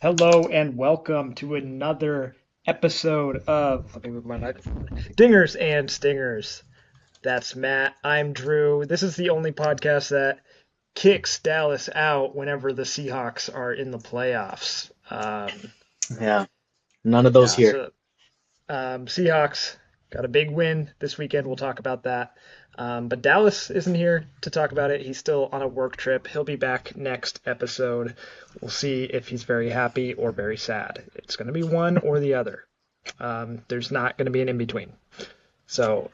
Hello and welcome to another episode of let me move my microphone. Dingers and Stingers. That's Matt. I'm Drew. This is the only podcast that kicks Dallas out whenever the Seahawks are in the playoffs. Yeah, none of those Yeah, here. so Seahawks got a big win this weekend. We'll talk about that. But Dallas isn't here to talk about it. He's still on a work trip. He'll be back next episode. We'll see if he's very happy or very sad. It's going to be one or the other. There's not going to be an in between. So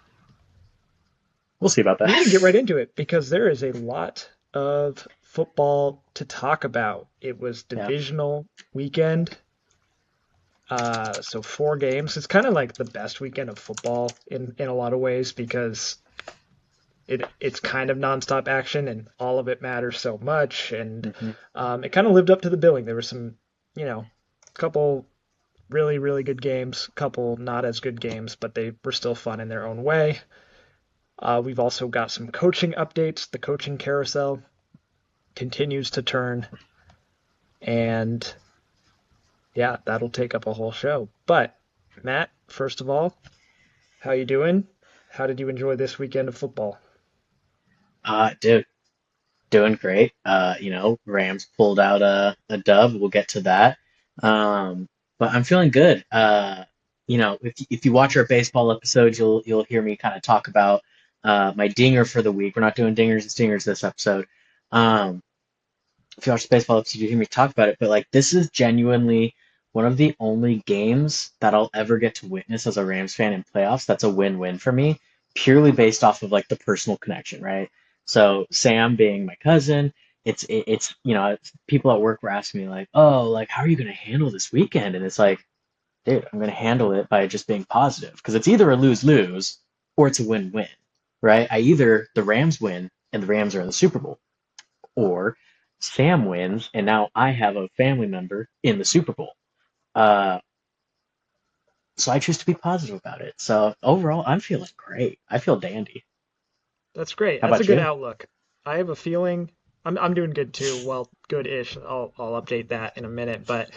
We'll see about we that. need to get right into it because there is a lot of football to talk about. It was Yeah. divisional weekend. So 4 games. It's kind of like the best weekend of football in a lot of ways because it's kind of nonstop action and all of it matters so much. And hmm it kind of lived up to the billing. There were some, couple really, really good games, couple not as good games, but they were still fun in their own way. We've also got some coaching updates. The coaching carousel continues to turn, and yeah, that'll take up a whole show. But Matt, first of all, how you doing? How did you enjoy this weekend of football? Dude, doing great. Rams pulled out a dub. We'll get to that. Um, but I'm feeling good. If you watch our baseball episodes, you'll hear me kind of talk about my dinger for the week. We're not doing dingers and stingers this episode. Um, if you watch the baseball episode, you hear me talk about it. But like, this is genuinely one of the only games that I'll ever get to witness as a Rams fan in playoffs. That's a win-win for me, purely based off of like the personal connection, right? So Sam being my cousin, people at work were asking me like, oh, like how are you gonna handle this weekend? And it's like, dude, I'm gonna handle it by just being positive because it's either a lose-lose or it's a win-win, right? The Rams win and the Rams are in the Super Bowl, or Sam wins, and now I have a family member in the Super Bowl. Uh, so I choose to be positive about it. So overall, I'm feeling great. I feel dandy. That's great. How That's a about good you? outlook. I have a feeling I'm doing good too. Well, good-ish. I'll update that in a minute, but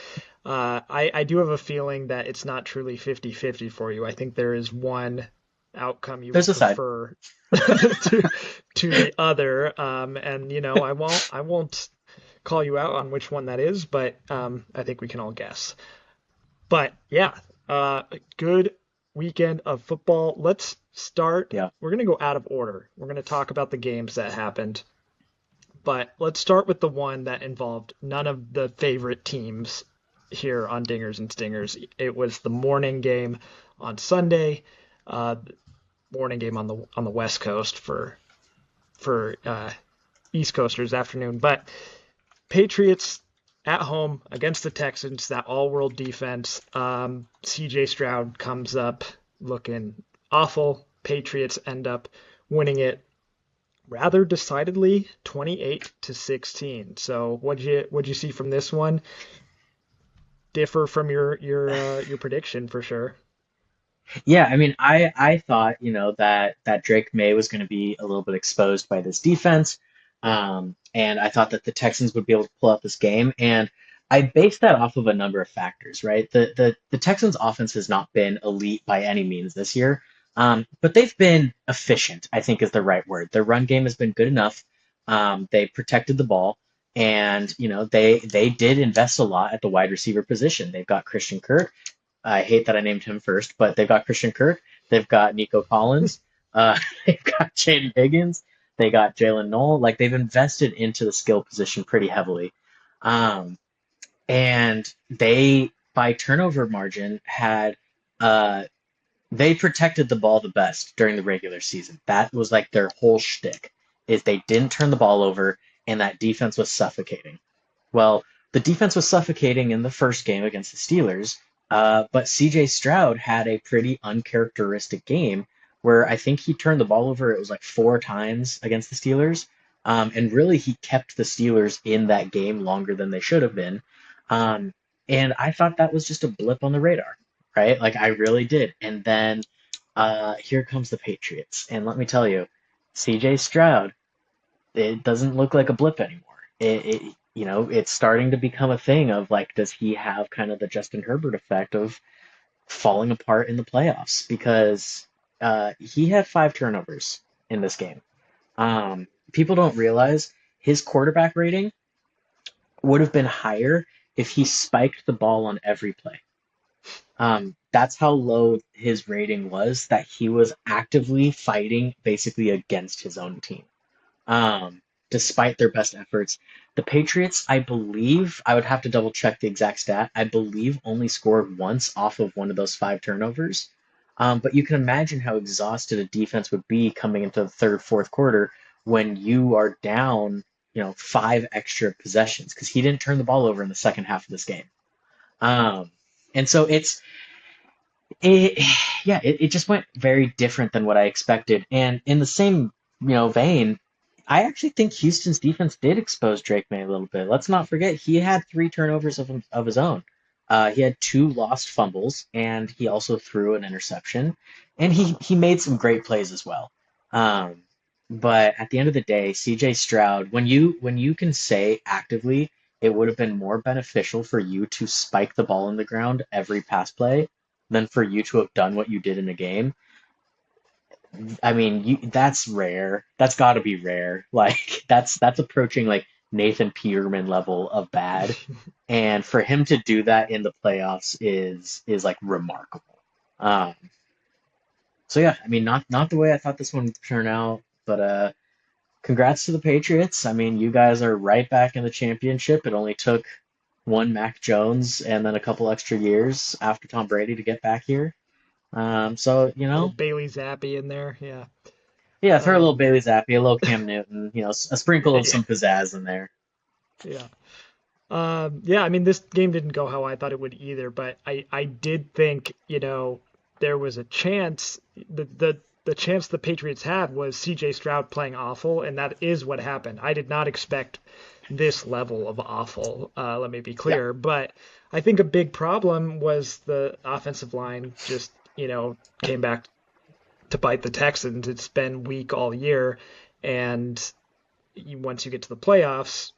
I do have a feeling that it's not truly 50-50 for you. I think there is one outcome you There's would a side. prefer to the other. And I won't call you out on which one that is, but I think we can all guess. But yeah, good weekend of football. Let's start. Yeah. We're going to go out of order. We're going to talk about the games that happened, but let's start with the one that involved none of the favorite teams here on Dingers and Stingers. It was the morning game on Sunday, uh, morning game on the West Coast for East Coasters afternoon. But Patriots at home against the Texans, that all-world defense. C.J. Stroud comes up looking awful. Patriots end up winning it rather decidedly, 28-16. So what'd you see from this one? Differ from your prediction for sure. Yeah, I mean, I thought, that Drake May was going to be a little bit exposed by this defense. And I thought that the Texans would be able to pull out this game. And I based that off of a number of factors, right? The Texans offense has not been elite by any means this year. But they've been efficient, I think is the right word. Their run game has been good enough. They protected the ball. And, they did invest a lot at the wide receiver position. They've got Christian Kirk. I hate that I named him first, but they've got Christian Kirk, they've got Nico Collins, they've got Jaden Higgins, they got Jalen Noel. Like they've invested into the skill position pretty heavily, um, and they by turnover margin had uh, they protected the ball the best during the regular season. That was like their whole shtick is they didn't turn the ball over, and that defense was suffocating. Well, the defense was suffocating in the first game against the Steelers, but CJ Stroud had a pretty uncharacteristic game where I think he turned the ball over. It was like 4 times against the Steelers. And really, he kept the Steelers in that game longer than they should have been. Um, and I thought that was just a blip on the radar, right? Like, I really did. And then here comes the Patriots. And let me tell you, CJ Stroud, it doesn't look like a blip anymore. it's starting to become a thing of like, does he have kind of the Justin Herbert effect of falling apart in the playoffs? Because he had 5 turnovers in this game. People don't realize his quarterback rating would have been higher if he spiked the ball on every play. That's how low his rating was, that he was actively fighting basically against his own team, um, despite their best efforts. The Patriots, I believe, I would have to double check the exact stat. I believe only scored once off of one of those 5 turnovers. But you can imagine how exhausted a defense would be coming into the third, fourth quarter when you are down, 5 extra possessions because he didn't turn the ball over in the second half of this game. Um, and so it yeah, it just went very different than what I expected. And in the same, vein, I actually think Houston's defense did expose Drake May a little bit. Let's not forget he had 3 turnovers of his own. He had 2 lost fumbles, and he also threw an interception, and he made some great plays as well. Um, but at the end of the day, CJ Stroud, when you can say actively it would have been more beneficial for you to spike the ball in the ground every pass play than for you to have done what you did in the game. I mean, that's rare. That's got to be rare. Like that's approaching like Nathan Peterman level of bad. And for him to do that in the playoffs is like remarkable. Um, so yeah, I mean, not the way I thought this one would turn out, but congrats to the Patriots. I mean, you guys are right back in the championship. It only took one Mac Jones and then a couple extra years after Tom Brady to get back here. So, Little Bailey Zappi in there, yeah. yeah, throw a little Um, Bailey Zappi, a little Cam Newton, a sprinkle of yeah, some pizzazz in there. yeah. Yeah, I mean, this game didn't go how I thought it would either, but I did think, there was a chance. The chance the Patriots had was C.J. Stroud playing awful, and that is what happened. I did not expect this level of awful. Let me be Yeah. clear, but I think a big problem was the offensive line just, came back to bite the Texans. It's been weak all year, and once you get to the playoffs,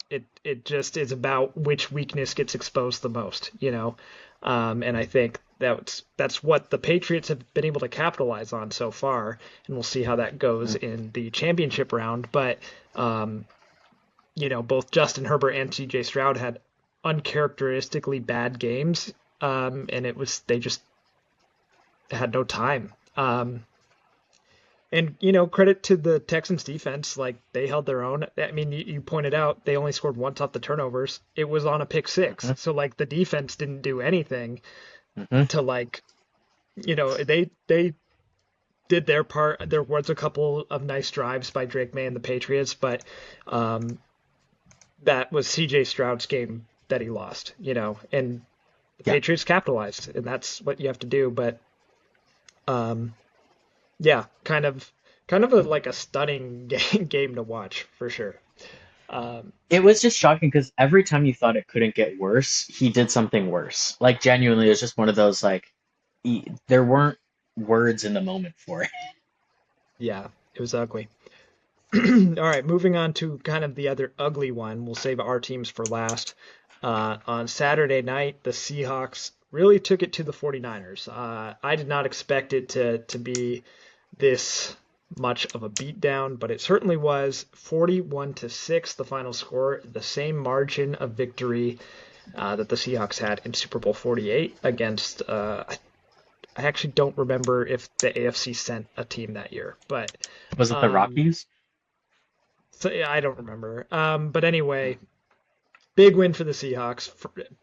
it just is about which weakness gets exposed the most. And I think that's what the Patriots have been able to capitalize on so far, and we'll see how that goes Mm. in the championship round. But both Justin Herbert and C.J. Stroud had uncharacteristically bad games, and they just had no time. And credit to the Texans defense, like they held their own. I mean, you pointed out they only scored once off the turnovers. It was on a pick six, Mhm. so like the defense didn't do anything Mhm. to like, they did their part. There was a couple of nice drives by Drake May and the Patriots, but um, that was C.J. Stroud's game that he lost. And the Yeah. Patriots capitalized, and that's what you have to do. But um, yeah, kind of like a stunning game to watch for sure. Um, It was just shocking because every time you thought it couldn't get worse, he did something worse. Like genuinely, it was just one of those like there weren't words in the moment for it. yeah, it was ugly. All right, moving on to kind of the other ugly one. We'll save our teams for last. On Saturday night, the Seahawks really took it to the 49ers. I did not expect it to be this much of a beatdown, but it certainly was. 41-6, the final score, the same margin of victory that the Seahawks had in Super Bowl 48 against. I actually don't remember if the AFC sent a team that year, but Was it the um, Rockies? so yeah, I don't remember. But anyway, big win for the Seahawks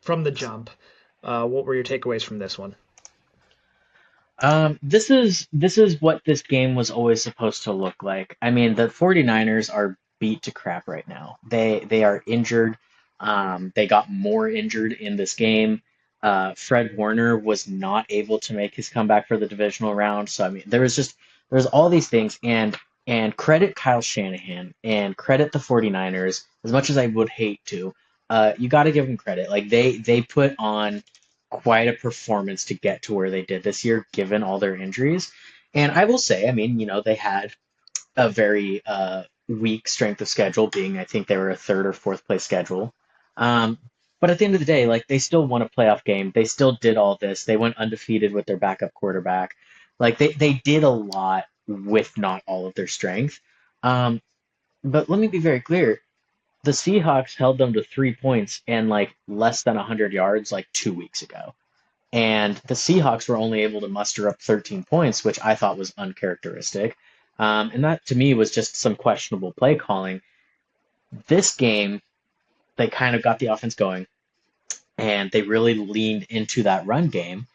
from the jump. What were your takeaways from this one? This is what this game was always supposed to look like. I mean, the 49ers are beat to crap right now. They are injured. They got more injured in this game. Fred Warner was not able to make his comeback for the divisional round. So I mean, there's all these things, and credit Kyle Shanahan and credit the 49ers as much as I would hate to. You got to give them credit. Like they put on quite a performance to get to where they did this year, given all their injuries. And I will say, I mean, they had a very weak strength of schedule, being I think they were a third or fourth place schedule. Um, but at the end of the day, like they still won a playoff game. They still did all this. They went undefeated with their backup quarterback. Like they did a lot with not all of their strength. Um, but let me be very clear. The Seahawks held them to 3 points and like less than 100 yards like 2 weeks ago. And the Seahawks were only able to muster up 13 points, which I thought was uncharacteristic. And that to me was just some questionable play calling. This game, they kind of got the offense going and they really leaned into that run game.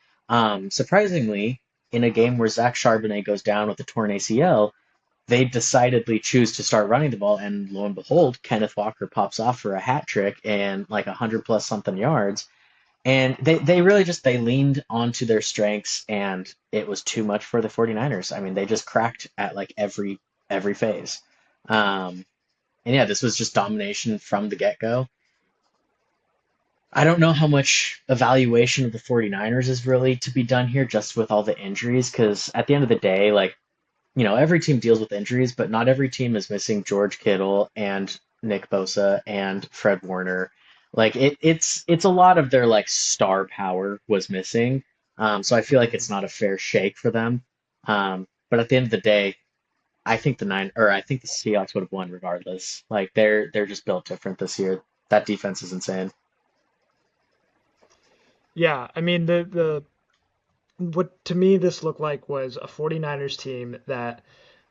Surprisingly, in a game where Zach Charbonnet goes down with a torn ACL, they decidedly choose to start running the ball, and lo and behold, Kenneth Walker pops off for a hat trick and like 100 plus something yards. And they really just they leaned onto their strengths and it was too much for the 49ers. I mean, they just cracked at like every phase. Um, and yeah, this was just domination from the get-go. I don't know how much evaluation of the 49ers is really to be done here just with all the injuries because at the end of the day, like, every team deals with injuries, but not every team is missing George Kittle and Nick Bosa and Fred Warner. Like it's a lot of their like star power was missing. So I feel like Mhm. it's not a fair shake for them. But at the end of the day, I think the Seahawks would have won regardless. Like they're just built different this year. That defense is insane. Yeah, I mean the what to me this looked like was a 49ers team that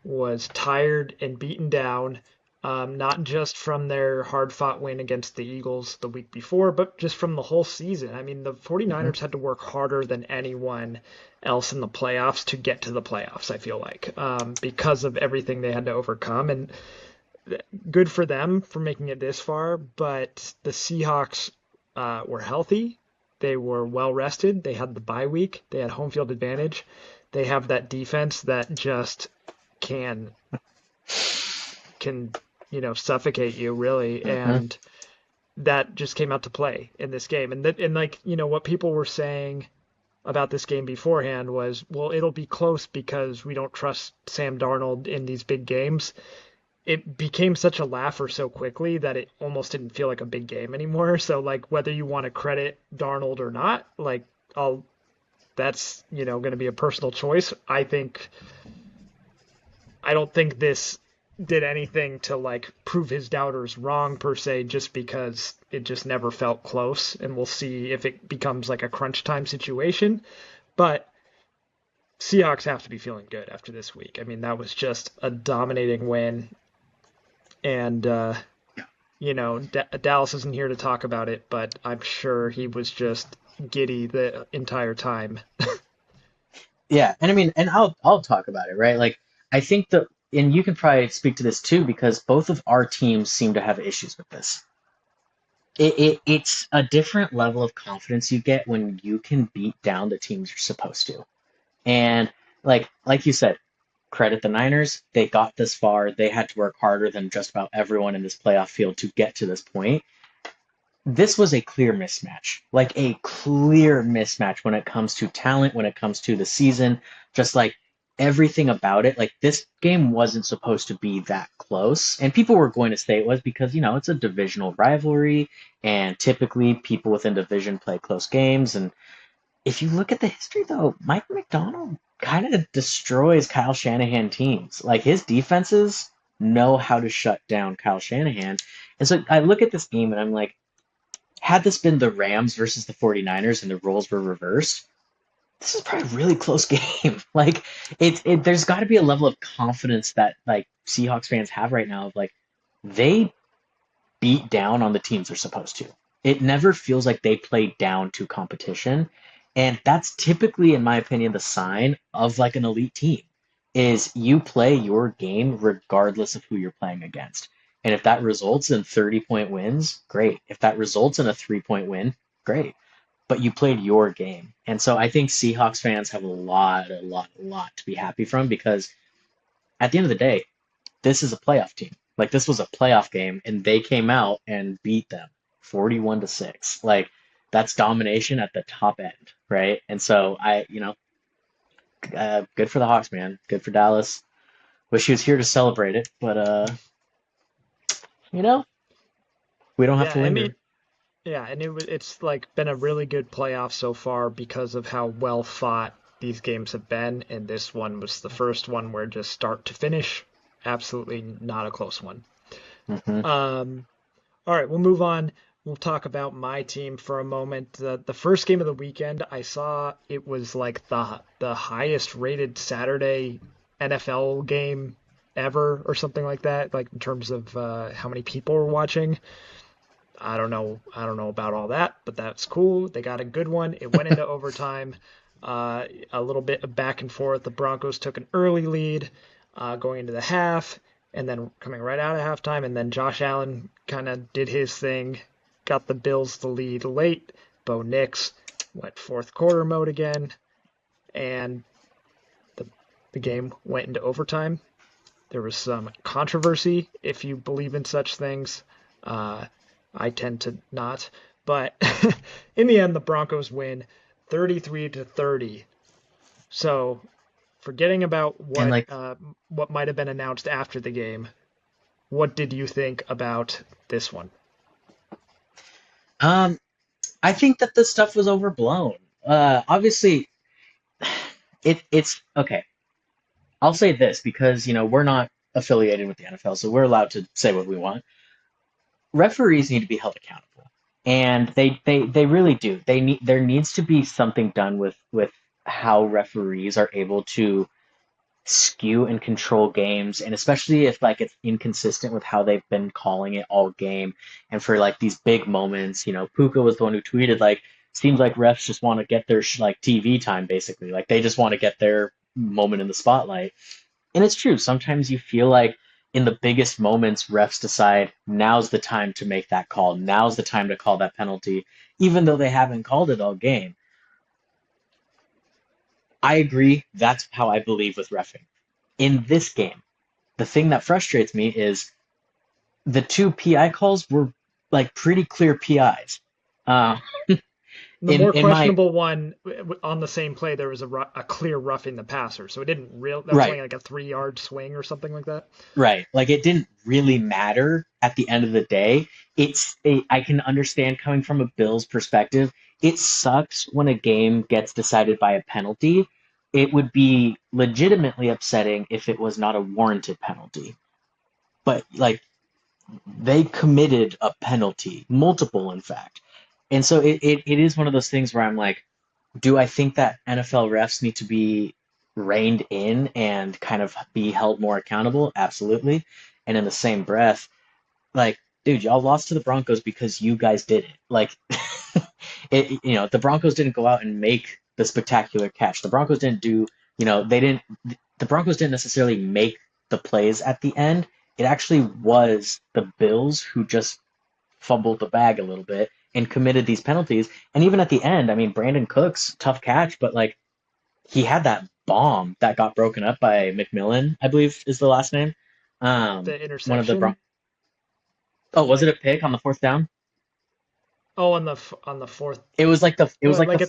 was tired and beaten down, not just from their hard-fought win against the Eagles the week before, but just from the whole season. I mean, the Hmm. 49ers had to work harder than anyone else in the playoffs to get to the playoffs, I feel like, because of everything they had to overcome. And good for them for making it this far, but the Seahawks were healthy. They were well rested. They had the bye week. They had home field advantage. They have that defense that just can can suffocate you really, Hmm. and that just came out to play in this game. And like what people were saying about this game beforehand was, well, it'll be close because we don't trust Sam Darnold in these big games. It became such a laugher so quickly that it almost didn't feel like a big game anymore. So like whether you want to credit Darnold or not, like I'll that's going to be a personal choice. I don't think this did anything to like prove his doubters wrong per se, just because it just never felt close. And we'll see if it becomes like a crunch time situation. But Seahawks have to be feeling good after this week. I mean, that was just a dominating win. And, Dallas isn't here to talk about it, but I'm sure he was just giddy the entire time. Yeah, and I mean, and I'll talk about it, right? Like I think that, and you can probably speak to this too, because both of our teams seem to have issues with this. It's a different level of confidence you get when you can beat down the teams you're supposed to. And like you said, credit the Niners. They got this far. They had to work harder than just about everyone in this playoff field to get to this point. This was a clear mismatch, like a clear mismatch when it comes to talent, when it comes to the season, just like everything about it. Like this game wasn't supposed to be that close, and people were going to say it was because it's a divisional rivalry, and typically people within division play close games. And if you look at the history, though, Mike McDonald kind of destroys Kyle Shanahan teams. Like his defenses know how to shut down Kyle Shanahan. And so I look at this game and I'm like, had this been the Rams versus the 49ers and the roles were reversed, this is probably a really close game. Like there's got to be a level of confidence that like Seahawks fans have right now of like they beat down on the teams they're supposed to. It never feels like they play down to competition, and that's typically in my opinion the sign of like an elite team is you play your game regardless of who you're playing against. And if that results in 30-point wins, great. If that results in a 3-point win, great. But you played your game. And so I think Seahawks fans have a lot to be happy from because at the end of the day, this is a playoff team. Like this was a playoff game, and they came out and beat them 41-6. Like that's domination at the top end, right? And so good for the Hawks, man. Good for Dallas. Wish he was here to celebrate it, but You know, we don't have Yeah, to I mean, linger. yeah, and it's like been a really good playoff so far because of how well fought these games have been, and this one was the first one where just start to finish, absolutely not a close one. Hmm. Um, all right, we'll move on. We'll talk about my team for a moment. The first game of the weekend, I saw it was like the highest rated Saturday NFL game ever or something like that, like in terms of how many people were watching. I don't know. I don't know about all that, but that's cool. They got a good one. It went into overtime. A little bit of back and forth. The Broncos took an early lead going into the half, and then coming right out of halftime, and then Josh Allen kind of did his thing, got the Bills the lead late. Bo Nix went fourth quarter mode again, and the the game went into overtime. There was some controversy, if you believe in such things. Uh, I tend to not, but in the end, the Broncos win 33 to 30. So, forgetting about And like, what might have been announced after the game, what did you think about this one? um, I think that this stuff was overblown. Obviously, it's okay. I'll say this because we're not affiliated with the NFL, so we're allowed to say what we want. Referees need to be held accountable, and they really do. There needs to be something done with how referees are able to skew and control games, and especially if like it's inconsistent with how they've been calling it all game. And for like these big moments, Puka was the one who tweeted like, seems like refs just want to get their like TV time basically, like they just want to get their moment in the spotlight. And it's true. Sometimes you feel like in the biggest moments, refs decide now's the time to make that call. Now's the time to call that penalty, even though they haven't called it all game. I agree. That's how I believe with refing. In this game, the thing that frustrates me is the two PI calls were like pretty clear PIs. Uh, The in more in my questionable one on the same play, there was a clear roughing the passer, so it didn't real. That was right, only like a 3 yard swing or something like that. right, like it didn't really matter at the end of the day. I can understand coming from a Bills perspective. It sucks when a game gets decided by a penalty. It would be legitimately upsetting if it was not a warranted penalty. But like they committed a penalty, multiple in fact. And so it is one of those things where I'm like, do I think that NFL refs need to be reined in and kind of be held more accountable? Absolutely. And in the same breath, like, dude, y'all lost to the Broncos because you guys did it. Like, the Broncos didn't go out and make the spectacular catch. The Broncos didn't do, they didn't, the Broncos didn't necessarily make the plays at the end. It actually was the Bills who just fumbled the bag a little bit and committed these penalties. And even at the end, I mean, Brandon Cooks, tough catch, but like he had that bomb that got broken up by McMillan, I believe is the last name. The One of the interception, oh, was it a like pick on the fourth down? oh, on the fourth, It was like like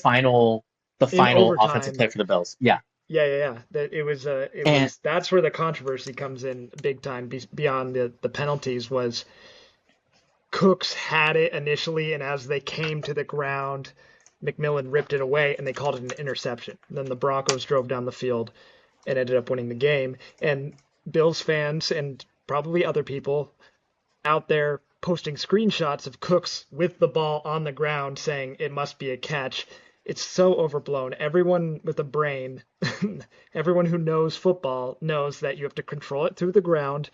the in final offensive overtime. play for the Bills. Yeah. Yeah, yeah, yeah. That it And was that's where the controversy comes in big time beyond the penalties was Cooks had it initially, and as they came to the ground, McMillan ripped it away, and they called it an interception. Then the Broncos drove down the field and ended up winning the game. And Bills fans and probably other people out there posting screenshots of Cooks with the ball on the ground saying it must be a catch. It's so overblown. Everyone with a brain, everyone who knows football knows that you have to control it through the ground,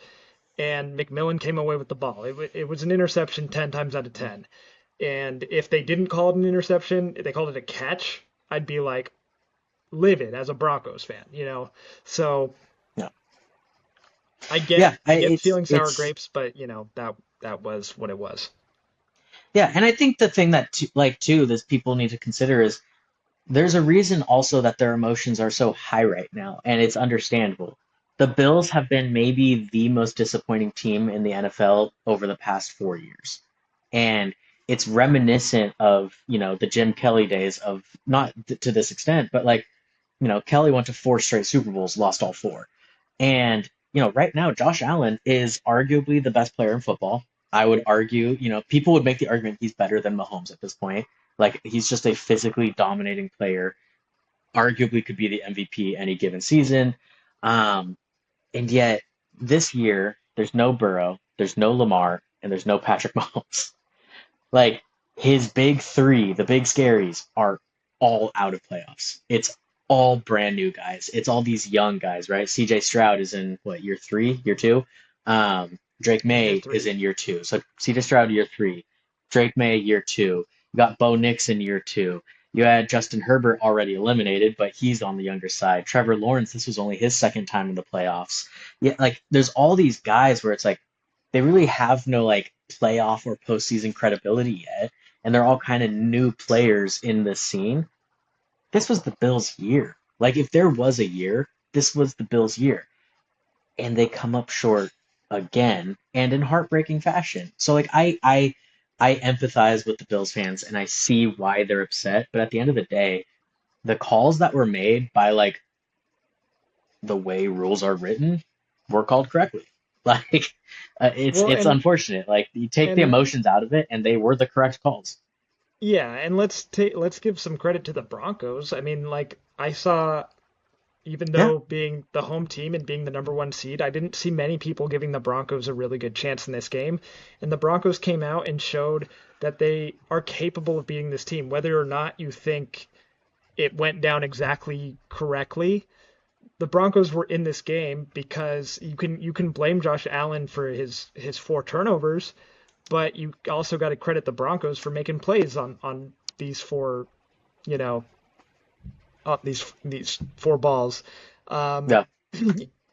and McMillan came away with the ball. It was an interception 10 times out of 10. And if they didn't call it an interception, if they called it a catch, I'd be like livid as a Broncos fan. So yeah, I get yeah, I get feeling sour it's grapes, but that was what it was. yeah, and I think the thing that like too that people need to consider is there's a reason also that their emotions are so high right now, and it's understandable. The Bills have been maybe the most disappointing team in the NFL over the past 4 years. And it's reminiscent of, the Jim Kelly days of not to this extent, but like, Kelly went to four straight Super Bowls, lost all four. And, right now, Josh Allen is arguably the best player in football. I would argue, people would make the argument he's better than Mahomes at this point. Like he's just a physically dominating player, arguably could be the MVP any given season. Um, and yet this year, there's no Burrow, there's no Lamar, and there's no Patrick Mahomes. Like his big three, the big scaries, are all out of playoffs. It's all brand new guys. It's all these young guys, right? CJ Stroud is in what, year three, year two? Drake Year May is three. in year two. So CJ Stroud year three, Drake May year two. You got Bo Nix in year two. You had Justin Herbert already eliminated, but he's on the younger side. Trevor Lawrence, this was only his second time in the playoffs. Yeah, like there's all these guys where it's like they really have no like playoff or postseason credibility yet, and they're all kind of new players in the scene. This was the Bills' year. Like if there was a year, this was the Bills' year, and they come up short again and in heartbreaking fashion. So like I empathize with the Bills fans and I see why they're upset, but at the end of the day, the calls that were made by like the way rules are written were called correctly. Like Well, it's unfortunate. Like you take the and emotions out of it, and they were the correct calls. yeah, and let's give some credit to the Broncos. I mean, like I saw, even Yeah, though being the home team and being the number one seed, I didn't see many people giving the Broncos a really good chance in this game. And the Broncos came out and showed that they are capable of beating this team, whether or not you think it went down exactly correctly. The Broncos were in this game because you can blame Josh Allen for his four turnovers, but you also got to credit the Broncos for making plays on these four, you know, these four balls. Um, yeah.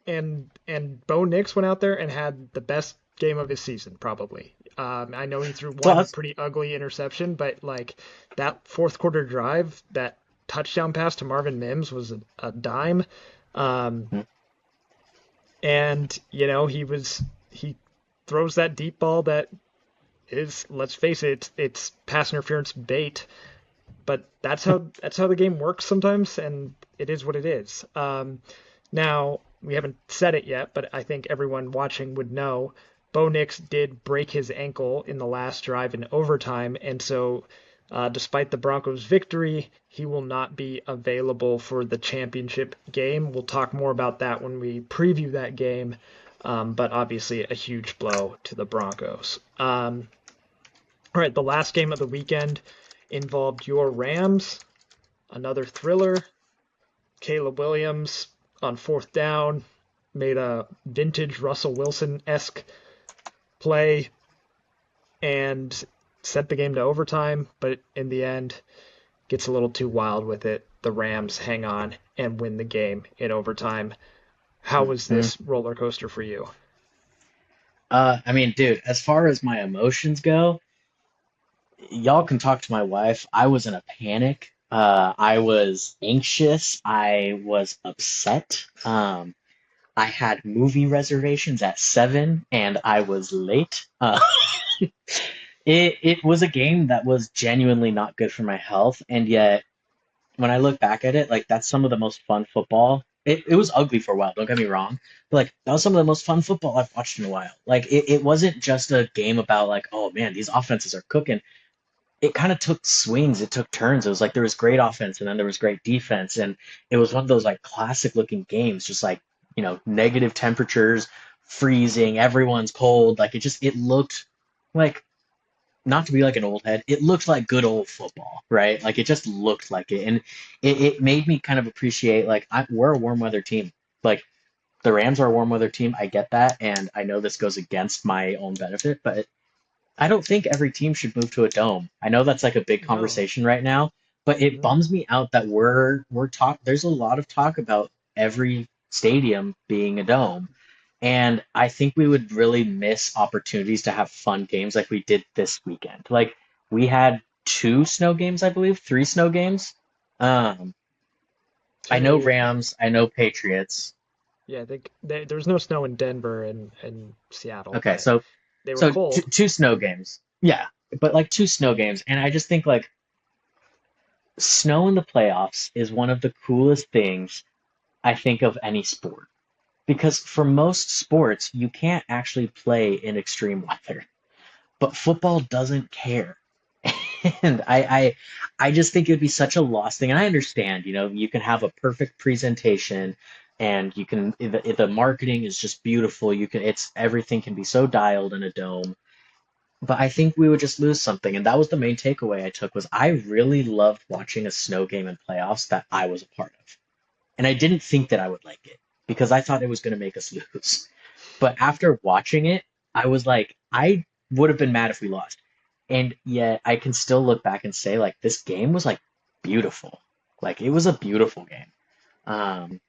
and Bo Nix went out there and had the best game of his season, probably. I know he threw Well, one pretty ugly interception, but like that fourth quarter drive, that touchdown pass to Marvin Mims was a dime. Um, and he throws that deep ball that is, let's face it, it's pass interference bait. But that's how the game works sometimes, and it is what it is. Now we haven't said it yet, but I think everyone watching would know. Bo Nix did break his ankle in the last drive in overtime, and so despite the Broncos' victory, he will not be available for the championship game. We'll talk more about that when we preview that game, but obviously a huge blow to the Broncos. All right, the last game of the weekend involved your Rams, another thriller. Caleb Williams on fourth down made a vintage Russell Wilson-esque play and sent the game to overtime, but in the end gets a little too wild with it. The Rams hang on and win the game in overtime. How was Mhm. this roller coaster for you? I mean, dude, as far as my emotions go, y'all can talk to my wife. I was in a panic. I was anxious. I was upset. I had movie reservations at 7 and I was late. It was a game that was genuinely not good for my health, and yet when I look back at it, like that's some of the most fun football. It was ugly for a while, don't get me wrong. But like that was some of the most fun football I've watched in a while. Like it wasn't just a game about like, oh man, these offenses are cooking. It kind of took swings, it took turns. It was like there was great offense and then there was great defense. And it was one of those like classic looking games, just like, negative temperatures, freezing, everyone's cold. Like it looked like, not to be like an old head, it looked like good old football, right? Like it just looked like it, and it made me kind of appreciate like we're a warm weather team. Like the Rams are a warm weather team. I get that, and I know this goes against my own benefit, but I don't think every team should move to a dome. I know that's like a big No. conversation right now, but it Hmm. bums me out that we're talk. There's a lot of talk about every stadium being a dome, and I think we would really miss opportunities to have fun games like we did this weekend. Like we had two snow games, I believe, three snow games. Um, I know Two. Rams, I know Patriots. Yeah, there was no snow in Denver and Seattle, Okay, but so they were so two, cold. two snow games. Yeah, but like two snow games, and I just think like snow in the playoffs is one of the coolest things I think of any sport. Because for most sports, you can't actually play in extreme weather. but football doesn't care. And I just think it'd be such a lost thing. And I understand, you can have a perfect presentation and you can the marketing is just beautiful. It's everything can be so dialed in a dome. But I think we would just lose something. And that was the main takeaway I took was I really loved watching a snow game in playoffs that I was a part of. And I didn't think that I would like it because I thought it was going to make us lose. But after watching it, I was like, I would have been mad if we lost. And yet I can still look back and say, like, this game was like beautiful. Like, it was a beautiful game. Um,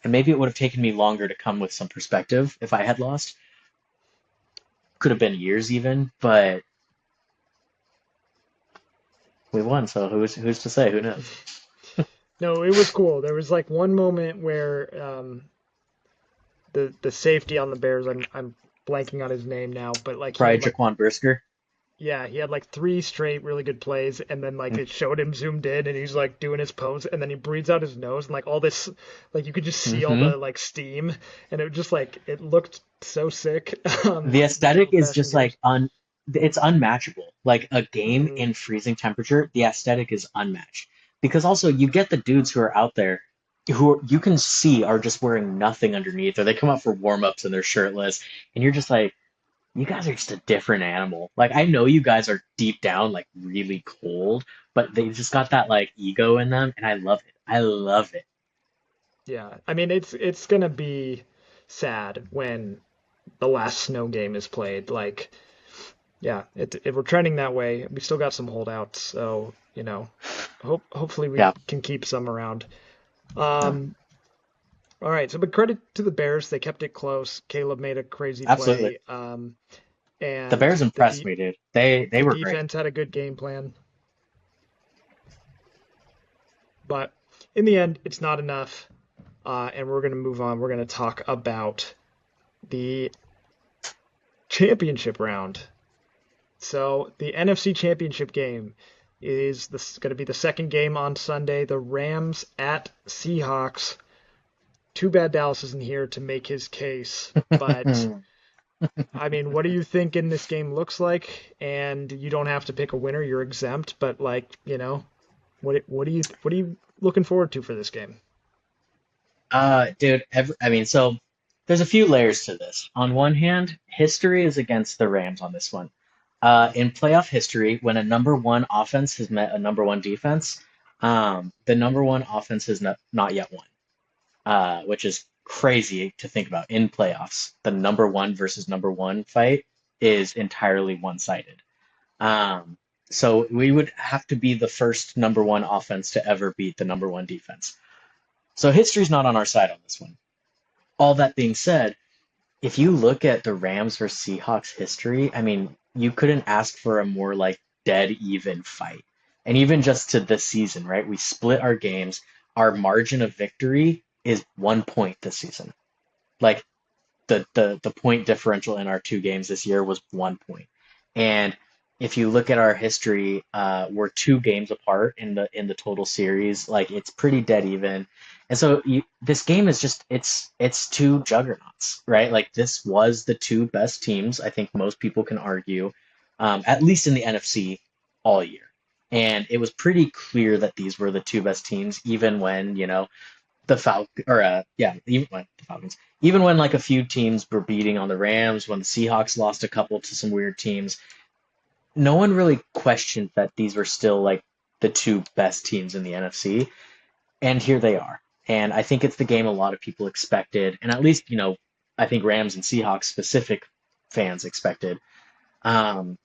and maybe it would have taken me longer to come with some perspective if I had lost. Could have been years even, but we won, so who's to say? Who knows? No, it was cool. There was like one moment where the safety on the Bears, I'm blanking on his name now, but like he Probably had like Jaquan Brisker. yeah, he had like three straight really good plays, and then like it showed him zoomed in, and he's like doing his pose, and then he breathes out his nose, and like all this, like you could just see all Hmm. the like steam, and it just like it looked so sick. The The aesthetic is old-fashioned just games. like it's unmatchable. Like a game Hmm. in freezing temperature, the aesthetic is unmatched. Because also you get the dudes who are out there you can see are just wearing nothing underneath, or they come out for warm-ups and they're shirtless, and you're just like, you guys are just a different animal. Like I know you guys are deep down like really cold, but they just got that like ego in them, and I love it. I love it. Yeah, I mean it's gonna be sad when the last snow game is played. Like, yeah, if we're trending that way, we still got some holdouts, so hopefully we Yeah, can keep some around. no, Um, all right, so but credit to the Bears, they kept it close. Caleb made a crazy absolutely. play, The and Bears impressed me, dude. They the were great. defense had a good game plan, but in the end, it's not enough. And we're gonna move on. We're gonna talk about the championship round. So the NFC Championship game is this going to be the second game on Sunday. The Rams at Seahawks. Too bad Dallas isn't here to make his case, but I mean, what do you think in this game looks like? And you don't have to pick a winner; you're exempt. But like, what are you looking forward to for this game? Dude, I mean, so there's a few layers to this. On one hand, history is against the Rams on this one. In playoff history, when a number one offense has met a number one defense, the number one offense has not yet won, which is crazy to think about in playoffs. The number one versus number one fight is entirely one-sided. Um, so we would have to be the first number one offense to ever beat the number one defense. So history's not on our side on this one. All that being said, if you look at the Rams versus Seahawks history, I mean, you couldn't ask for a more like dead even fight. And even just to this season, right? We split our games. Our margin of victory is 1 point this season. Like the point differential in our two games this year was 1 point. And if you look at our history, we're 2 games apart in the total series. Like it's pretty dead even. And so this game is just it's two juggernauts, right? Like this was the two best teams. I think most people can argue, at least in the NFC all year. And it was pretty clear that these were the two best teams, even when, the Falcons, or yeah, even when the Falcons, even when like a few teams were beating on the Rams, when the Seahawks lost a couple to some weird teams, no one really questioned that these were still like the two best teams in the NFC, and here they are. And I think it's the game a lot of people expected, and at least I think Rams and Seahawks specific fans expected. Um,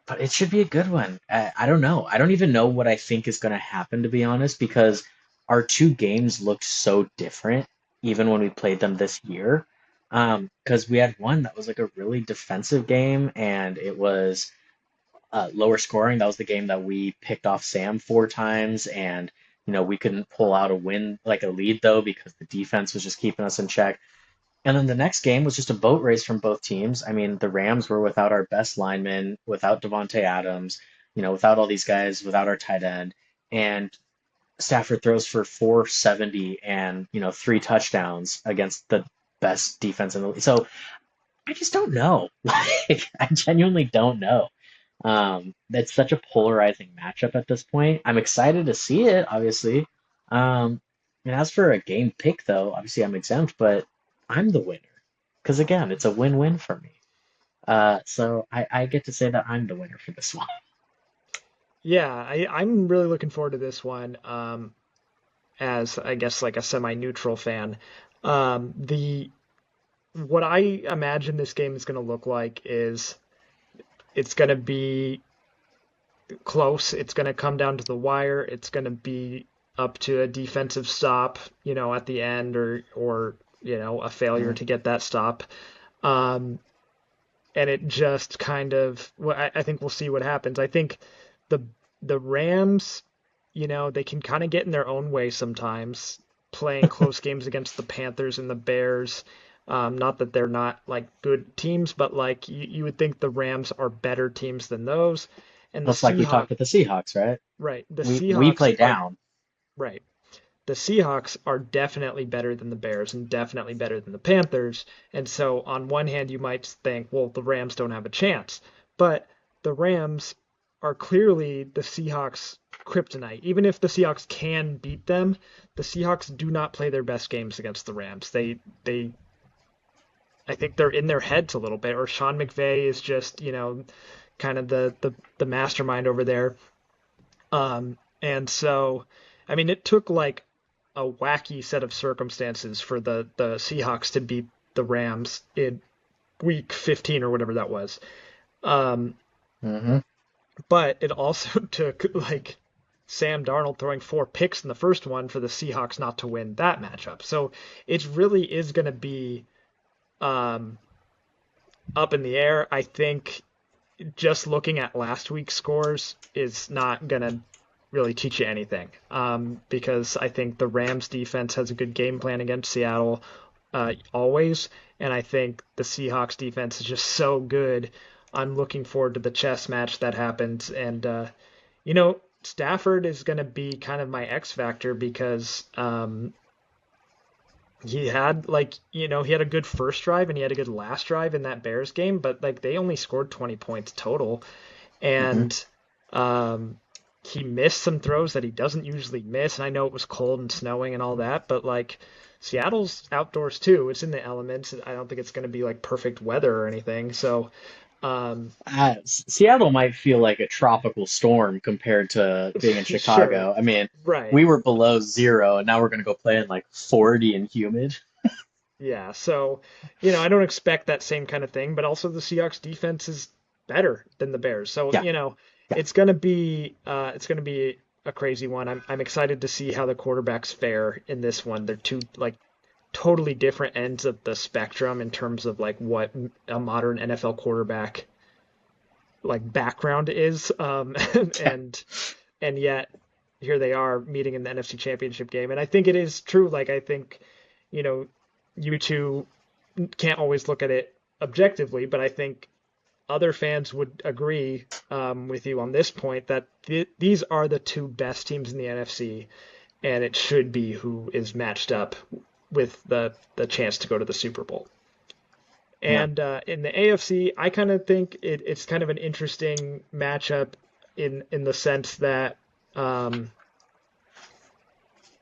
but it should be a good one. I don't know. I don't even know what I think is going to happen, to be honest, because our two games looked so different, even when we played them this year. Because we had one that was like a really defensive game, and it was lower scoring. That was the game that we picked off Sam 4 times, and we couldn't pull out a win, like a lead though, because the defense was just keeping us in check. And then the next game was just a boat race from both teams. I mean, the Rams were without our best lineman, without Devontae Adams, without all these guys, without our tight end. And Stafford throws for 470 and, 3 touchdowns against the best defense in the league. So I just don't know. Like, I genuinely don't know. It's such a polarizing matchup at this point. I'm excited to see it, obviously. And as for a game pick, though, obviously I'm exempt, but I'm the winner. Because again, it's a win-win for me. So I get to say that I'm the winner for this one. Yeah, I'm really looking forward to this one. As I guess like a semi-neutral fan. The what I imagine this game is going to look like is it's going to be close. It's going to come down to the wire. It's going to be up to a defensive stop, at the end, or a failure Mhm. to get that stop. Um, and it just kind of, well, I think we'll see what happens. I think the the Rams, they can kind of get in their own way sometimes, playing close games against the Panthers and the Bears. Not that they're not like good teams, but like you would think the Rams are better teams than those. And the Just like we Seahawks, talked with the Seahawks, right? right? The We Seahawks play are down. right. The Seahawks are definitely better than the Bears and definitely better than the Panthers. And so, on one hand, you might think, well, the Rams don't have a chance. But the Rams are clearly the Seahawks' kryptonite. Even if the Seahawks can beat them, the Seahawks do not play their best games against the Rams. I think they're in their heads a little bit, or Sean McVay is just, kind of the mastermind over there. And so, I mean, it took like a wacky set of circumstances for the Seahawks to beat the Rams in week 15 or whatever that was. Um, Hmm. but it also took like Sam Darnold throwing 4 picks in the first one for the Seahawks not to win that matchup. So it really is going to be um, up in the air. I think just looking at last week's scores is not going to really teach you anything, because I think the Rams defense has a good game plan against Seattle always, and I think the Seahawks defense is just so good. I'm looking forward to the chess match that happens, and Stafford is going to be kind of my X factor because he had he had a good first drive and he had a good last drive in that Bears game, but like they only scored 20 points total, Hmm. and um, he missed some throws that he doesn't usually miss. And I know it was cold and snowing and all that, but like Seattle's outdoors too. It's in the elements. I don't think it's going to be like perfect weather or anything. So, um, Seattle might feel like a tropical storm compared to being in sure, Chicago. I mean, right. we were below zero, and now we're going to go play in like 40 and humid. Yeah. So, I don't expect that same kind of thing, but also the Seahawks defense is better than the Bears. So, Yeah, yeah. it's gonna be a crazy one. I'm excited to see how the quarterbacks fare in this one. They're two like totally different ends of the spectrum in terms of like what a modern NFL quarterback like background is, and and yet here they are meeting in the NFC Championship game. And I think it is true. Like I think you know you two can't always look at it objectively, but I think other fans would agree with you on this point that these are the two best teams in the NFC, and it should be who is matched up with the chance to go to the Super Bowl. Yeah. And in the AFC, I kind of think it's kind of an interesting matchup in the sense that um,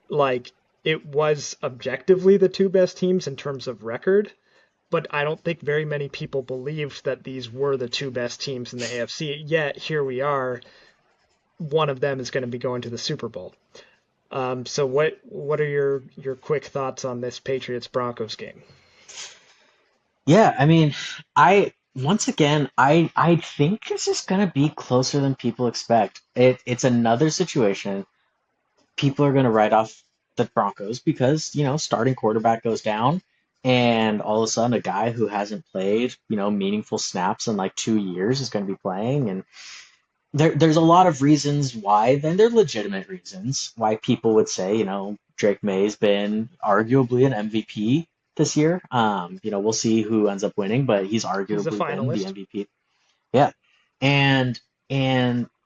like it was objectively the two best teams in terms of record, but I don't think very many people believed that these were the two best teams in the AFC. Yet here we are. One of them is going to be going to the Super Bowl. So what are your quick thoughts on this Patriots Broncos game? Yeah, I mean, I once again, I think this is gonna be closer than people expect. It's another situation. People are gonna write off the Broncos because, starting quarterback goes down, and all of a sudden a guy who hasn't played, meaningful snaps in like 2 years is gonna be playing. And there's a lot of reasons why, then they're legitimate reasons why people would say, Drake May's been arguably an MVP this year. We'll see who ends up winning, but he's He's a arguably been the finalist. MVP. Yeah. And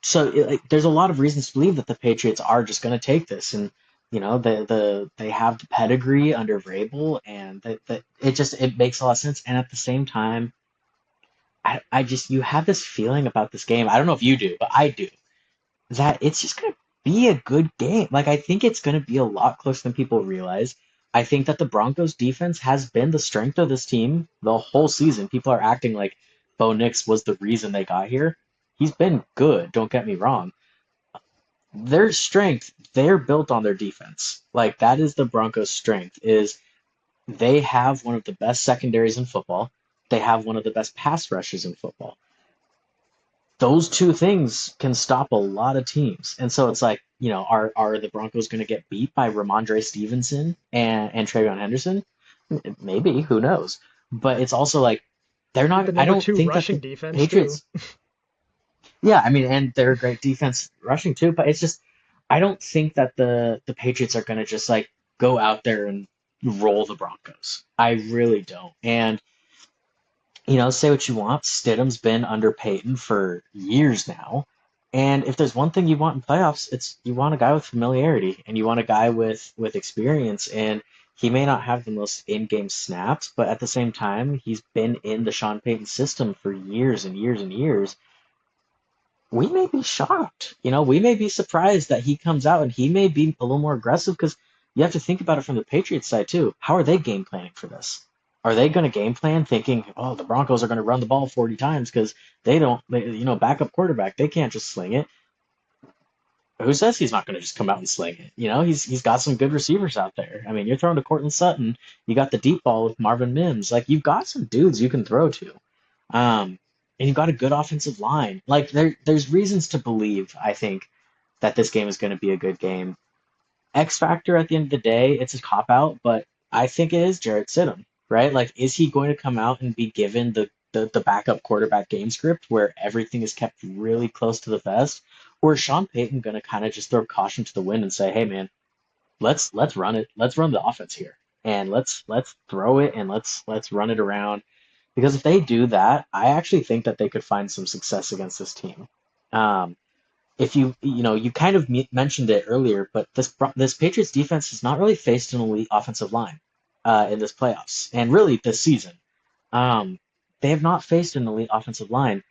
so like, there's a lot of reasons to believe that the Patriots are just going to take this. And they have the pedigree under Vrabel, and it makes a lot of sense. And at the same time, I just you have this feeling about this game. I don't know if you do, but I do that it's just going to be a good game. Like, I think it's going to be a lot closer than people realize. I think that the Broncos defense has been the strength of this team the whole season. People are acting like Bo Nix was the reason they got here. He's been good, don't get me wrong. Their strength, they're built on their defense. Like, that is the Broncos' strength is they have one of the best secondaries in football. They have one of the best pass rushes in football. Those two things can stop a lot of teams. And so it's like, are the Broncos going to get beat by Ramondre Stevenson and Travion Henderson? Maybe, who knows? But it's also like they're With not. the I number don't two think that rushing the defense too. Patriots. Yeah, I mean, and they're a great defense rushing too. But it's just I don't think that the Patriots are going to just like go out there and roll the Broncos. I really don't. And say what you want. Stidham's been under Peyton for years now. And if there's one thing you want in playoffs, it's you want a guy with familiarity and you want a guy with experience. And he may not have the most in-game snaps, but at the same time, he's been in the Sean Payton system for years and years and years. We may be shocked. We may be surprised that he comes out and he may be a little more aggressive because you have to think about it from the Patriots side too. How are they game planning for this? Are they going to game plan thinking, oh, the Broncos are going to run the ball 40 times because backup quarterback, they can't just sling it. Who says he's not going to just come out and sling it? He's got some good receivers out there. I mean, you're throwing to Cortland Sutton. You got the deep ball with Marvin Mims. Like, you've got some dudes you can throw to. Um, and you've got a good offensive line. Like, there's reasons to believe, I think, that this game is going to be a good game. X factor at the end of the day, it's a cop out, but I think it is Jarrett Stidham, right? Like, is he going to come out and be given the backup quarterback game script where everything is kept really close to the vest? Or is Sean Payton going to kind of just throw caution to the wind and say, hey, man, let's run it. Let's run the offense here. And let's throw it and let's run it around. Because if they do that, I actually think that they could find some success against this team. Um, if you kind of mentioned it earlier, but this Patriots defense has not really faced an elite offensive line in this playoffs, and really this season. Um, they have not faced an elite offensive line.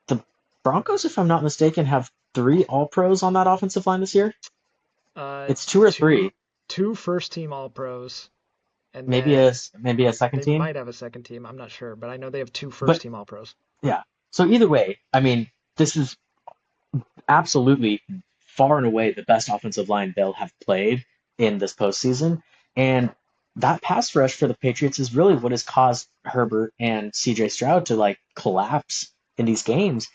The Broncos, if I'm not mistaken, have three All Pros on that offensive line this year. Uh, It's two or two three, two first team All Pros, and maybe a then maybe a second they team, might have a second team. I'm not sure, but I know they have two first but team All Pros. yeah. So either way, I mean, this is absolutely far and away the best offensive line they'll have played in this postseason. And that pass rush for the Patriots is really what has caused Herbert and CJ Stroud to like collapse in these games.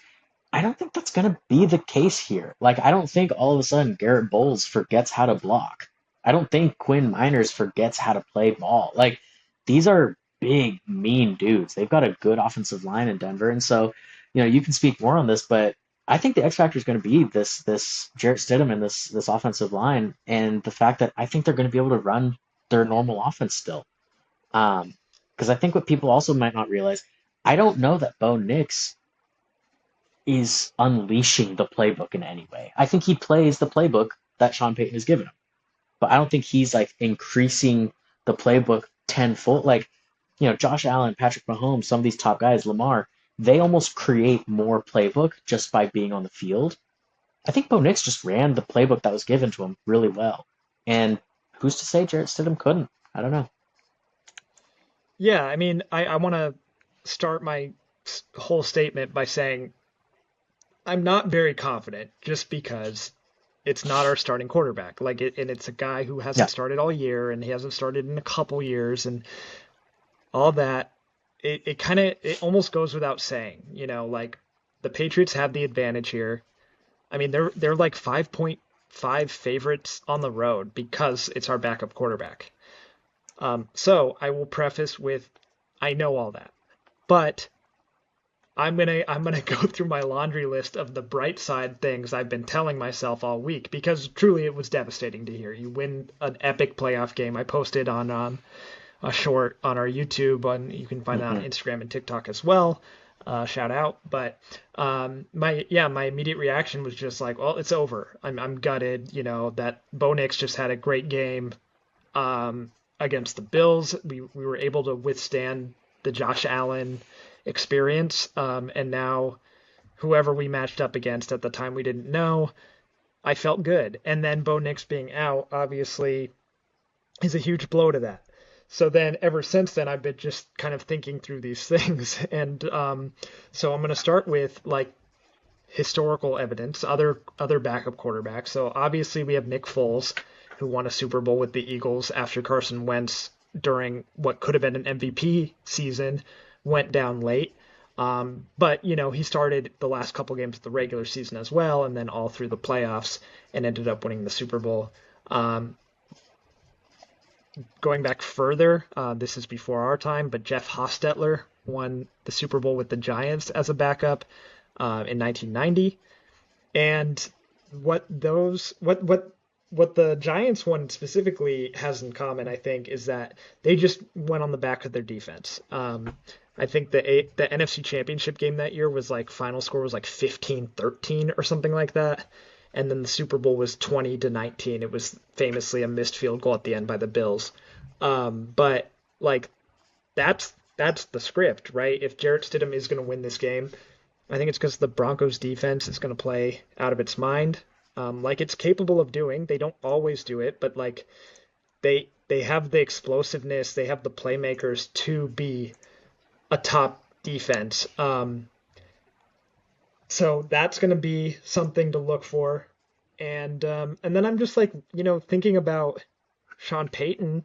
I don't think that's going to be the case here. Like, I don't think all of a sudden Garrett Bowles forgets how to block. I don't think Quinn Miners forgets how to play ball. Like, these are big, mean dudes. They've got a good offensive line in Denver. And so, you can speak more on this, but I think the X factor is going to be this Jarrett Stidham and this offensive line, and the fact that I think they're going to be able to run their normal offense still. Because I think what people also might not realize, I don't know that Bo Nix is unleashing the playbook in any way. I think he plays the playbook that Sean Payton has given him, but I don't think he's like increasing the playbook tenfold. Like, Josh Allen, Patrick Mahomes, some of these top guys, Lamar, they almost create more playbook just by being on the field. I think Bo Nix just ran the playbook that was given to him really well. And who's to say Jarrett Stidham couldn't? I don't know. Yeah, I mean, I want to start my whole statement by saying I'm not very confident just because it's not our starting quarterback. And it's a guy who Yeah. hasn't started all year and he hasn't started in a couple years and all that. It almost goes without saying, like the Patriots have the advantage here. I mean, they're like 5.5 favorites on the road because it's our backup quarterback. So I will preface with, I know all that, but I'm gonna go through my laundry list of the bright side things I've been telling myself all week because truly it was devastating to hear. You win an epic playoff game. I posted on a short on our YouTube, and you can find that on Hmm. Instagram and TikTok as well. shout out. But my immediate reaction was just like, well, it's over. I'm gutted. That Bo Nix just had a great game against the Bills. We were able to withstand the Josh Allen experience, and now whoever we matched up against at the time we didn't know, I felt good. And then Bo Nix being out obviously is a huge blow to that. So then, ever since then, I've been just kind of thinking through these things, and so I'm going to start with like historical evidence, other backup quarterbacks. So obviously we have Nick Foles, who won a Super Bowl with the Eagles after Carson Wentz during what could have been an MVP season went down late. But he started the last couple games of the regular season as well, and then all through the playoffs, and ended up winning the Super Bowl. Um, Going back further, this is before our time, but Jeff Hostetler won the Super Bowl with the Giants as a backup in 1990. And what those what the Giants one specifically has in common, I think, is that they just went on the back of their defense. I think the NFC Championship game that year was like final score was like 15-13 or something like that. And then the Super Bowl was 20-19. It was famously a missed field goal at the end by the Bills. But like that's the script, right? If Jarrett Stidham is going to win this game, I think it's because the Broncos defense is going to play out of its mind, like it's capable of doing. They don't always do it, but like they have the explosiveness, they have the playmakers to be a top defense. So that's going to be something to look for. And then I'm just like, thinking about Sean Payton,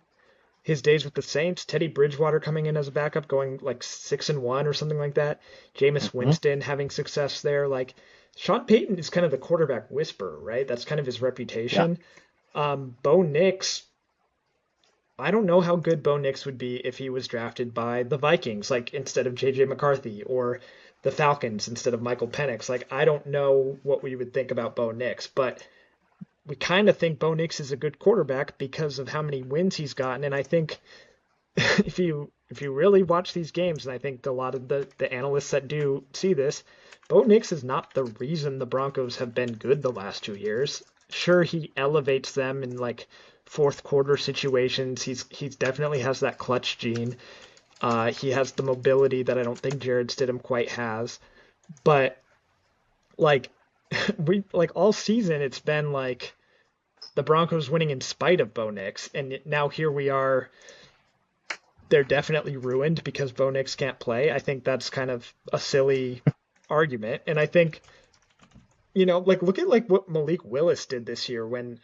his days with the Saints, Teddy Bridgewater coming in as a backup, going like 6-1 or something like that. Jameis Hmm. Winston having success there. Like Sean Payton is kind of the quarterback whisperer, right? That's kind of his Yeah. reputation. Bo Nix, I don't know how good Bo Nix would be if he was drafted by the Vikings, like instead of JJ McCarthy, or the Falcons instead of Michael Penix. Like I don't know what we would think about Bo Nix, but we kind of think Bo Nix is a good quarterback because of how many wins he's gotten. And I think if you really watch these games, and I think a lot of the analysts that do see this, Bo Nix is not the reason the Broncos have been good the last 2 years. Sure, he elevates them in like fourth quarter situations. He's definitely has that clutch gene. He has the mobility that I don't think Jared Stidham quite has. But like we like all season, it's been like the Broncos winning in spite of Bo Nix, and now here we are. They're definitely ruined because Bo Nix can't play. I think that's kind of a silly argument, and I think like look at like what Malik Willis did this year when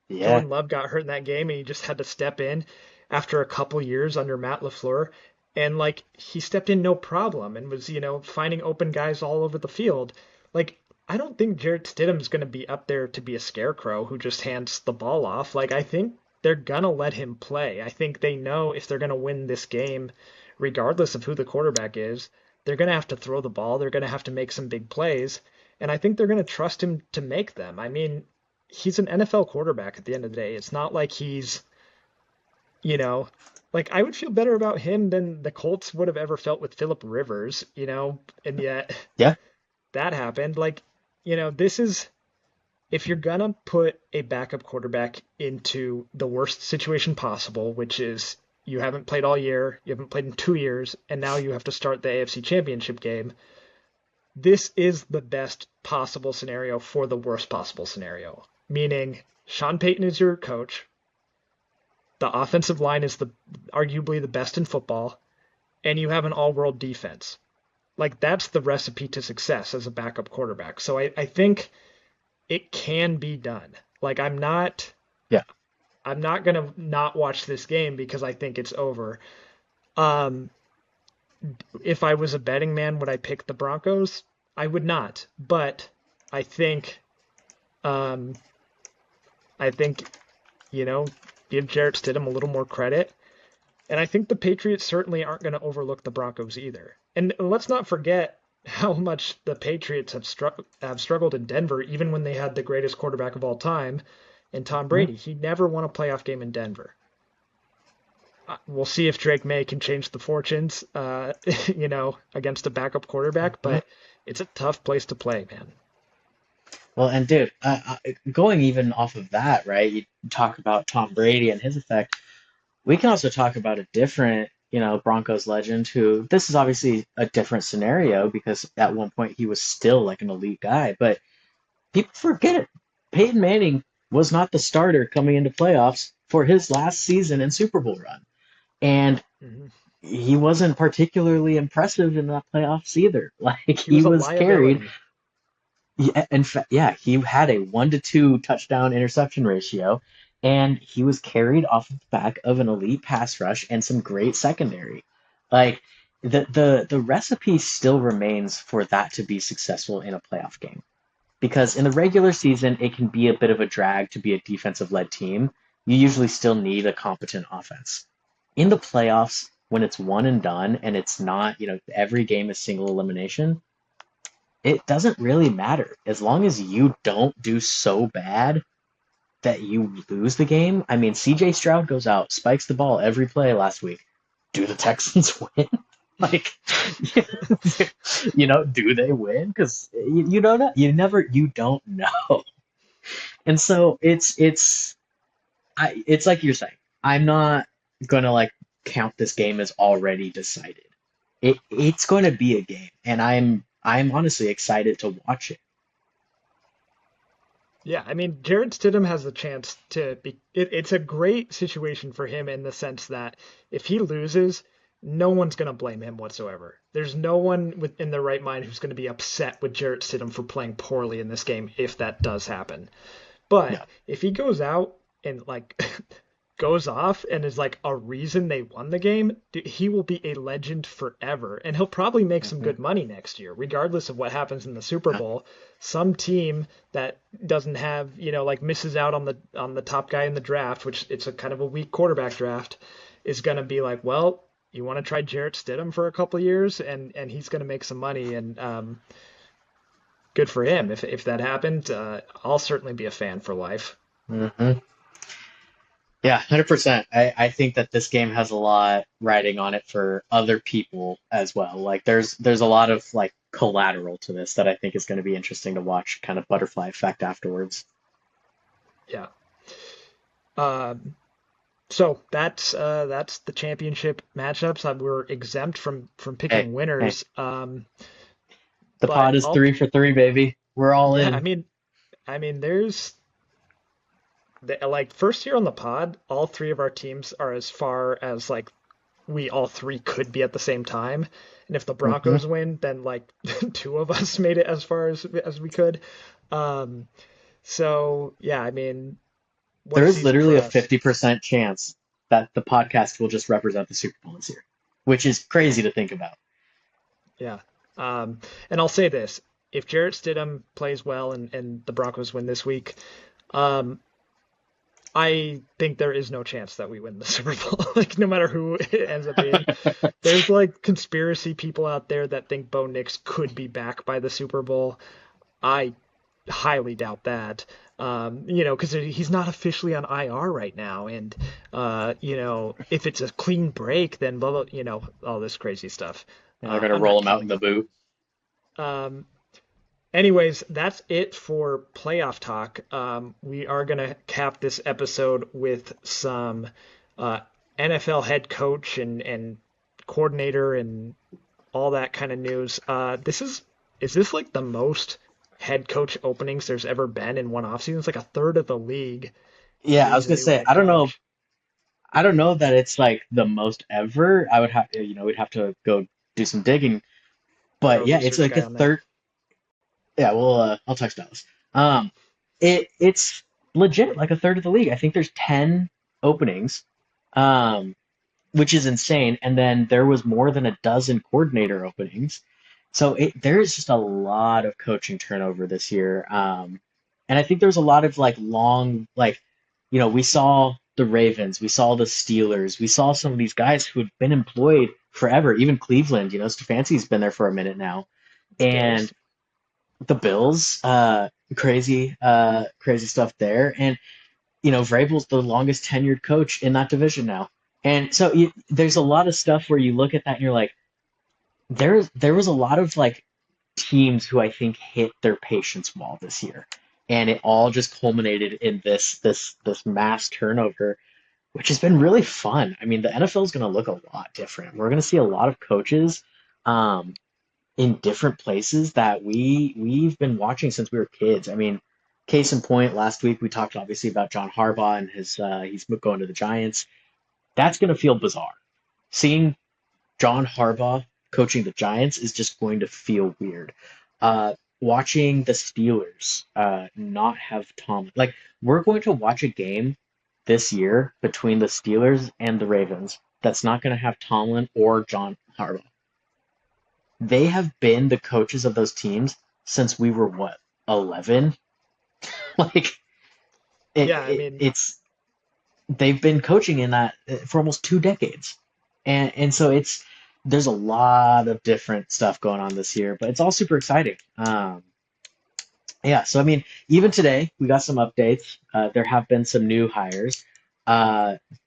Yeah. Jordan Love got hurt in that game, and he just had to step in after a couple years under Matt LaFleur, and like he stepped in no problem and was finding open guys all over the field. Like I don't think Jarrett Stidham's going to be up there to be a scarecrow who just hands the ball off. Like I think they're gonna let him play. I think they know if they're gonna win this game, regardless of who the quarterback is, they're gonna have to throw the ball. They're gonna have to make some big plays, and I think they're gonna trust him to make them. I mean, he's an NFL quarterback at the end of the day. It's not like he's, you know, like I would feel better about him than the Colts would have ever felt with Philip Rivers, and yet Yeah. that happened. Like, this is if you're gonna put a backup quarterback into the worst situation possible, which is you haven't played all year, you haven't played in 2 years, and now you have to start the AFC Championship game, this is the best possible scenario for the worst possible scenario. Meaning, Sean Payton is your coach. The offensive line is the arguably the best in football, and you have an all-world defense. Like that's the recipe to success as a backup quarterback. So I think it can be done. Like Yeah. I'm not gonna not watch this game because I think it's over. Um, if I was a betting man, would I pick the Broncos? I would not. But I think um, I think you know give Jarrett Stidham a little more credit. And I think the Patriots certainly aren't going to overlook the Broncos either. And let's not forget how much the Patriots have struggled in Denver, even when they had the greatest quarterback of all time, and Tom Mhm. Brady. He never won a playoff game in Denver. We'll see if Drake May can change the fortunes, against a backup quarterback, Mhm. but it's a tough place to play, man. Well, and dude, going even off of that, right? You talk about Tom Brady and his effect. We can also talk about a different, Broncos legend who this is obviously a different scenario because at one point he was still like an elite guy, but people forget it. Peyton Manning was not the starter coming into playoffs for his last season and Super Bowl run. And Hmm. he wasn't particularly impressive in the playoffs either. Like He he was a was carried. liability. Yeah, in fact, yeah, he had a 1-to-2 touchdown interception ratio, and he was carried off of the back of an elite pass rush and some great secondary. Like the recipe still remains for that to be successful in a playoff game. Because in the regular season, it can be a bit of a drag to be a defensive led team. You usually still need a competent offense. In the playoffs, when it's one and done and it's not, every game is single elimination, it doesn't really matter. As long as you don't do so bad that you lose the game. I mean, CJ Stroud goes out, spikes the ball every play last week. Do the Texans win? Like, do they win? Because you don't know. You don't know. And so it's like you're saying. I'm not gonna like count this game as already decided. It's going to be a game, and I'm honestly excited to watch it. Yeah, I mean, Jarrett Stidham has the chance to be. It's a great situation for him in the sense that if he loses, no one's going to blame him whatsoever. There's no one within their right mind who's going to be upset with Jarrett Stidham for playing poorly in this game if that does happen. But Yeah. if he goes out and like goes off and is like a reason they won the game, he will be a legend forever. And he'll probably make some Mhm. good money next year, regardless of what happens in the Super Yeah. Bowl. Some team that doesn't have, like misses out on the top guy in the draft, which it's a kind of a weak quarterback draft, is going to be like, well, you want to try Jarrett Stidham for a couple of years, and he's going to make some money, and good for him. If that happened, I'll certainly be a fan for life. Hmm. Yeah, 100%. I think that this game has a lot riding on it for other people as well. Like there's a lot of like collateral to this that I think is going to be interesting to watch, kind of butterfly effect afterwards. Yeah. Um, So that's the championship matchups. We're exempt from Hey, picking hey, winners. the But pod is I'll 3 for 3, baby. We're all yeah, in. there's like first year on the pod, all three of our teams are as far as like we all three could be at the same time. And if the Hmm. Broncos win, then like two of us made it as far as we could. Um, so yeah, what There a is season literally for a us. 50% chance that the podcast will just represent the Super Bowl this year, which is crazy to think about. Yeah. And I'll say this. If Jarrett Stidham plays well and the Broncos win this week, um, I think there is no chance that we win the Super Bowl. Like no matter who it ends up being. There's like conspiracy people out there that think Bo Nix could be back by the Super Bowl. I highly doubt that. Because he's not officially on IR right now, and if it's a clean break, then blah blah, all this crazy stuff. And they're going to I'm roll not him out in counting the on it. boot. Um, Anyways, that's it for playoff talk. We are going to cap this episode with some uh, NFL head coach and coordinator and all that kind of news. Is this like the most head coach openings there's ever been in one offseason? It's like a third of the league Yeah, I was needs a going to new say, head coach. I don't know that it's like the most ever. I would have to, we'd have to go do some digging. Got But a yeah, it's research like a guy on that. third. Yeah, well, I'll text Dallas. Um, it's legit like a third of the league. I think there's 10 openings, um, which is insane. And then there was more than a dozen coordinator openings. So there is just a lot of coaching turnover this year. And I think there's a lot of like long, like, we saw the Ravens, we saw the Steelers, we saw some of these guys who had been employed forever. Even Cleveland, Stefanski's been there for a minute now. The And Bills. the Bills, crazy stuff there. And Vrabel's the longest tenured coach in that division now. And so there's a lot of stuff where you look at that and you're like, there was a lot of like teams who I think hit their patience wall this year, and it all just culminated in this mass turnover, which has been really fun. I mean, the NFL is going to look a lot different. We're going to see a lot of coaches um, in different places that we've been watching since we were kids. I mean, case in point, last week we talked obviously about John Harbaugh and his he's going to the Giants. That's going to feel bizarre. Seeing John Harbaugh coaching the Giants is just going to feel weird. Watching the Steelers not have Tom, like we're going to watch a game this year between the Steelers and the Ravens that's not going to have Tomlin or John Harbaugh. They have been the coaches of those teams since we were what, 11? Like Yeah, I mean, it's they've been coaching in that for almost 2 decades, and so it's there's a lot of different stuff going on this year, but it's all super exciting. Yeah, so I mean, even today we got some updates. There have been some new hires.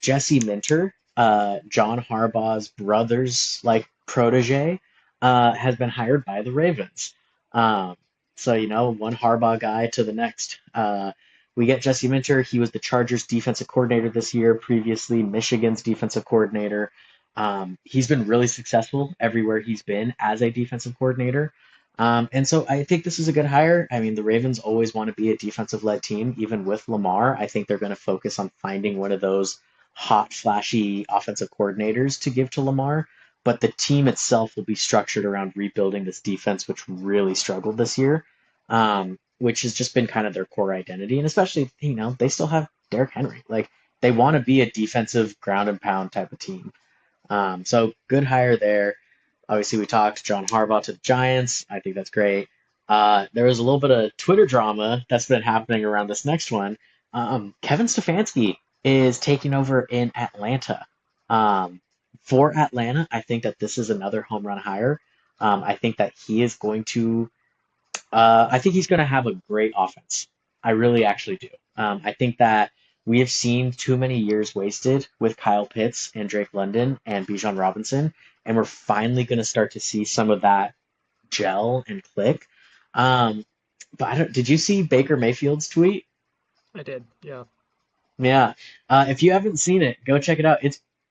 Jesse Minter, John Harbaugh's brother's like protege, has been hired by the Ravens. Um, so one Harbaugh guy to the next. We get Jesse Minter. He was the Chargers defensive coordinator this year, previously Michigan's defensive coordinator. He's been really successful everywhere he's been as a defensive coordinator. And so I think this is a good hire. I mean, the Ravens always want to be a defensive led team, even with Lamar. I think they're going to focus on finding one of those hot, flashy offensive coordinators to give to Lamar. But the team itself will be structured around rebuilding this defense, which really struggled this year, which has just been kind of their core identity. And especially, they still have Derrick Henry. Like, they want to be a defensive ground and pound type of team. So good hire there. Obviously, we talked John Harbaugh to the Giants. I think that's great. There was a little bit of Twitter drama that's been happening around this next one. Kevin Stefanski is taking over in Atlanta. Um, for Atlanta, I think that this is another home run hire. I think that he is going to. I think he's going to have a great offense. I really actually do. I think that we have seen too many years wasted with Kyle Pitts and Drake London and Bijan Robinson, and we're finally going to start to see some of that gel and click. Um, but did you see Baker Mayfield's tweet? I did. Yeah. Yeah. If you haven't seen it, go check it out.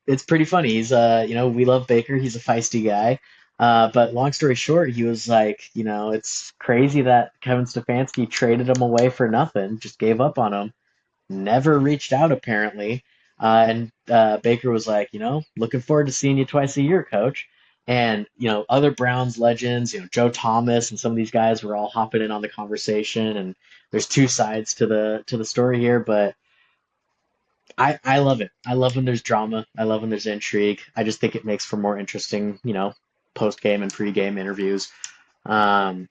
It's pretty funny. He's we love Baker. He's a feisty guy. But long story short, he was like, it's crazy that Kevin Stefanski traded him away for nothing, just gave up on him, never reached out apparently. And Baker was like, looking forward to seeing you twice a year, coach. And other Browns legends, Joe Thomas and some of these guys were all hopping in on the conversation. And there's two sides to the story here, but I love it. I love when there's drama. I love when there's intrigue. I just think it makes for more interesting, post game and pre game interviews. Um,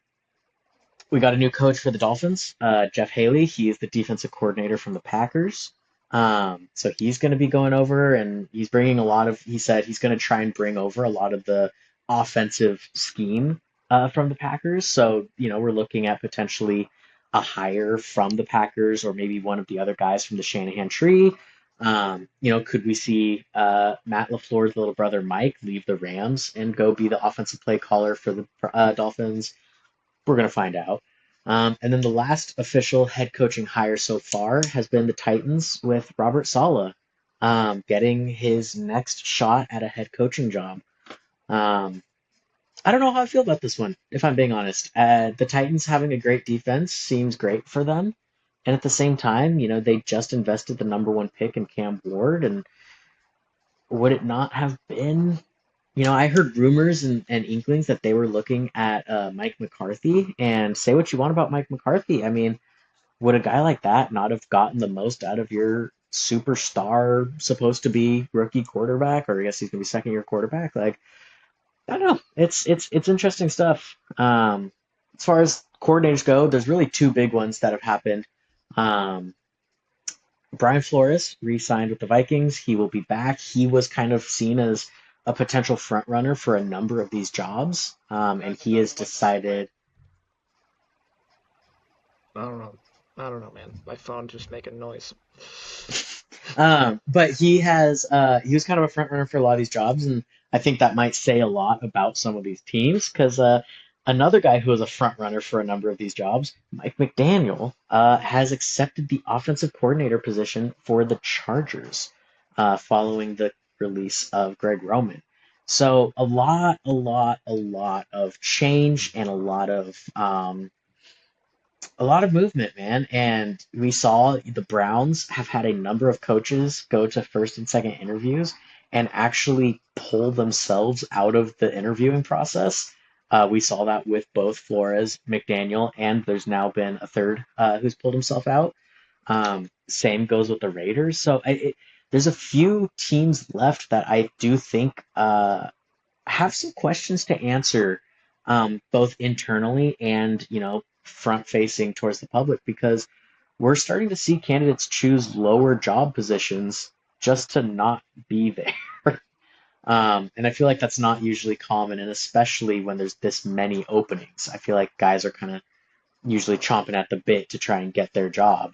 we got a new coach for the Dolphins, Jeff Haley. He is the defensive coordinator from the Packers. So he's going to be going over and he's bringing a lot of, he said he's going to try and bring over a lot of the offensive scheme from the Packers. So, we're looking at potentially a hire from the Packers or maybe one of the other guys from the Shanahan tree. Could we see Matt LaFleur's little brother Mike leave the Rams and go be the offensive play caller for the Dolphins? We're going to find out. And then the last official head coaching hire so far has been the Titans with Robert Saleh getting his next shot at a head coaching job. Um, I don't know how I feel about this one, if I'm being honest. The Titans having a great defense seems great for them. And at the same time, they just invested the number one pick in Cam Ward. And would it not have been I heard rumors and inklings that they were looking at Mike McCarthy. And say what you want about Mike McCarthy. I mean, would a guy like that not have gotten the most out of your superstar, supposed to be rookie quarterback, or I guess he's gonna be second year quarterback? Like, I don't know. It's interesting stuff. As far as coordinators go, there's really two big ones that have happened. Um, Brian Flores re-signed with the Vikings. He will be back. He was kind of seen as a potential front runner for a number of these jobs, and he has decided. I don't know. I don't know, man. My phone just making noise. But he was kind of a front runner for a lot of these jobs, and I think that might say a lot about some of these teams because another guy who was a front runner for a number of these jobs, Mike McDaniel, has accepted the offensive coordinator position for the Chargers following the release of Greg Roman. So a lot of change and a lot of movement, man. And we saw the Browns have had a number of coaches go to first and second interviews and actually pull themselves out of the interviewing process. We saw that with both Flores, McDaniel, and there's now been a third who's pulled himself out. Same goes with the Raiders. There's a few teams left that I do think have some questions to answer, both internally and front facing towards the public, because we're starting to see candidates choose lower job positions just to not be there. And I feel like that's not usually common, and especially when there's this many openings, I feel like guys are kind of usually chomping at the bit to try and get their job.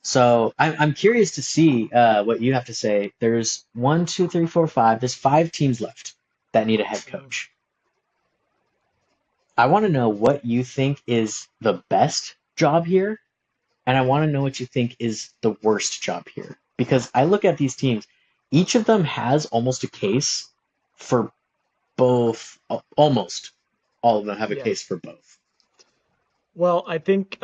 So I'm curious to see what you have to say. There's one, two, three, four, five. There's five teams left that need a head Mhm. coach. I want to know what you think is the best job here, and I want to know what you think is the worst job here. Because I look at these teams, each of them has almost a case for both, almost all of them have a Yeah. case for both. Well, I think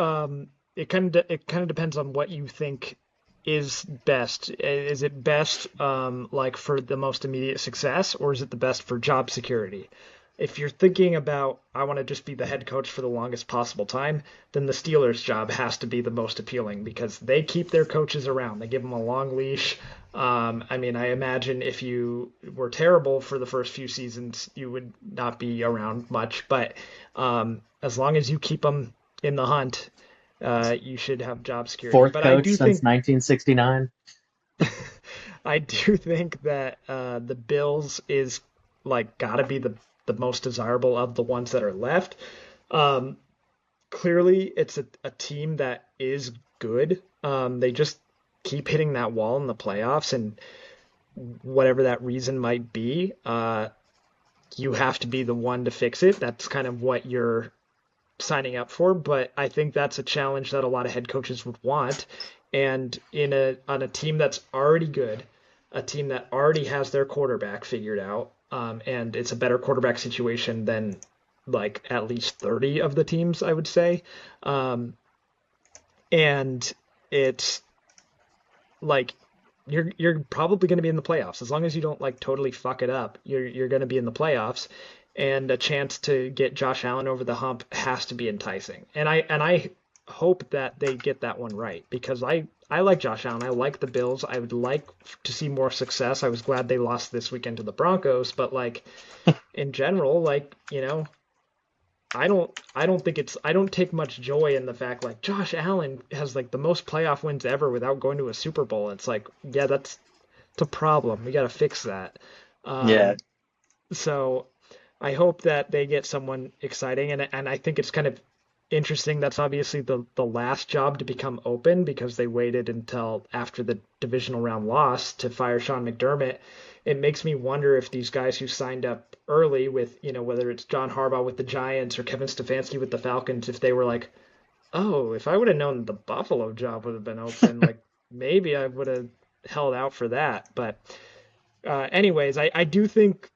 it kind of depends on what you think is best. Is it best like for the most immediate success, or is it the best for job security? If you're thinking about I want to just be the head coach for the longest possible time, then the Steelers job has to be the most appealing because they keep their coaches around. They give them a long leash. I mean, I imagine if you were terrible for the first few seasons, you would not be around much. But as long as you keep them in the hunt, you should have job security. Fourth But I coach do since think 1969. I do think that the Bills is like gotta be the most desirable of the ones that are left. Um, Clearly, it's a team that is good. They just keep hitting that wall in the playoffs, and whatever that reason might be, you have to be the one to fix it. That's kind of what you're signing up for, but I think that's a challenge that a lot of head coaches would want. And in a on a team that's already good, a team that already has their quarterback figured out, and it's a better quarterback situation than like at least 30 of the teams, I would say. Um, and it's like you're probably going to be in the playoffs as long as you don't like totally fuck it up. You're going to be in the playoffs, and a chance to get Josh Allen over the hump has to be enticing. And I hope that they get that one right because I like Josh Allen. I like the Bills. I would like to see more success. I was glad they lost this weekend to the Broncos, but like in general, like I don't think I don't take much joy in the fact like Josh Allen has like the most playoff wins ever without going to a Super Bowl. It's like, yeah, it's a problem. We got to fix that. Yeah. Um, so I hope that they get someone exciting, and I think it's kind of interesting. That's obviously the last job to become open because they waited until after the divisional round loss to fire Sean McDermott. It makes me wonder if these guys who signed up early with, whether it's John Harbaugh with the Giants or Kevin Stefanski with the Falcons, if they were like, oh, if I would have known the Buffalo job would have been open, like maybe I would have held out for that. But anyways, I do think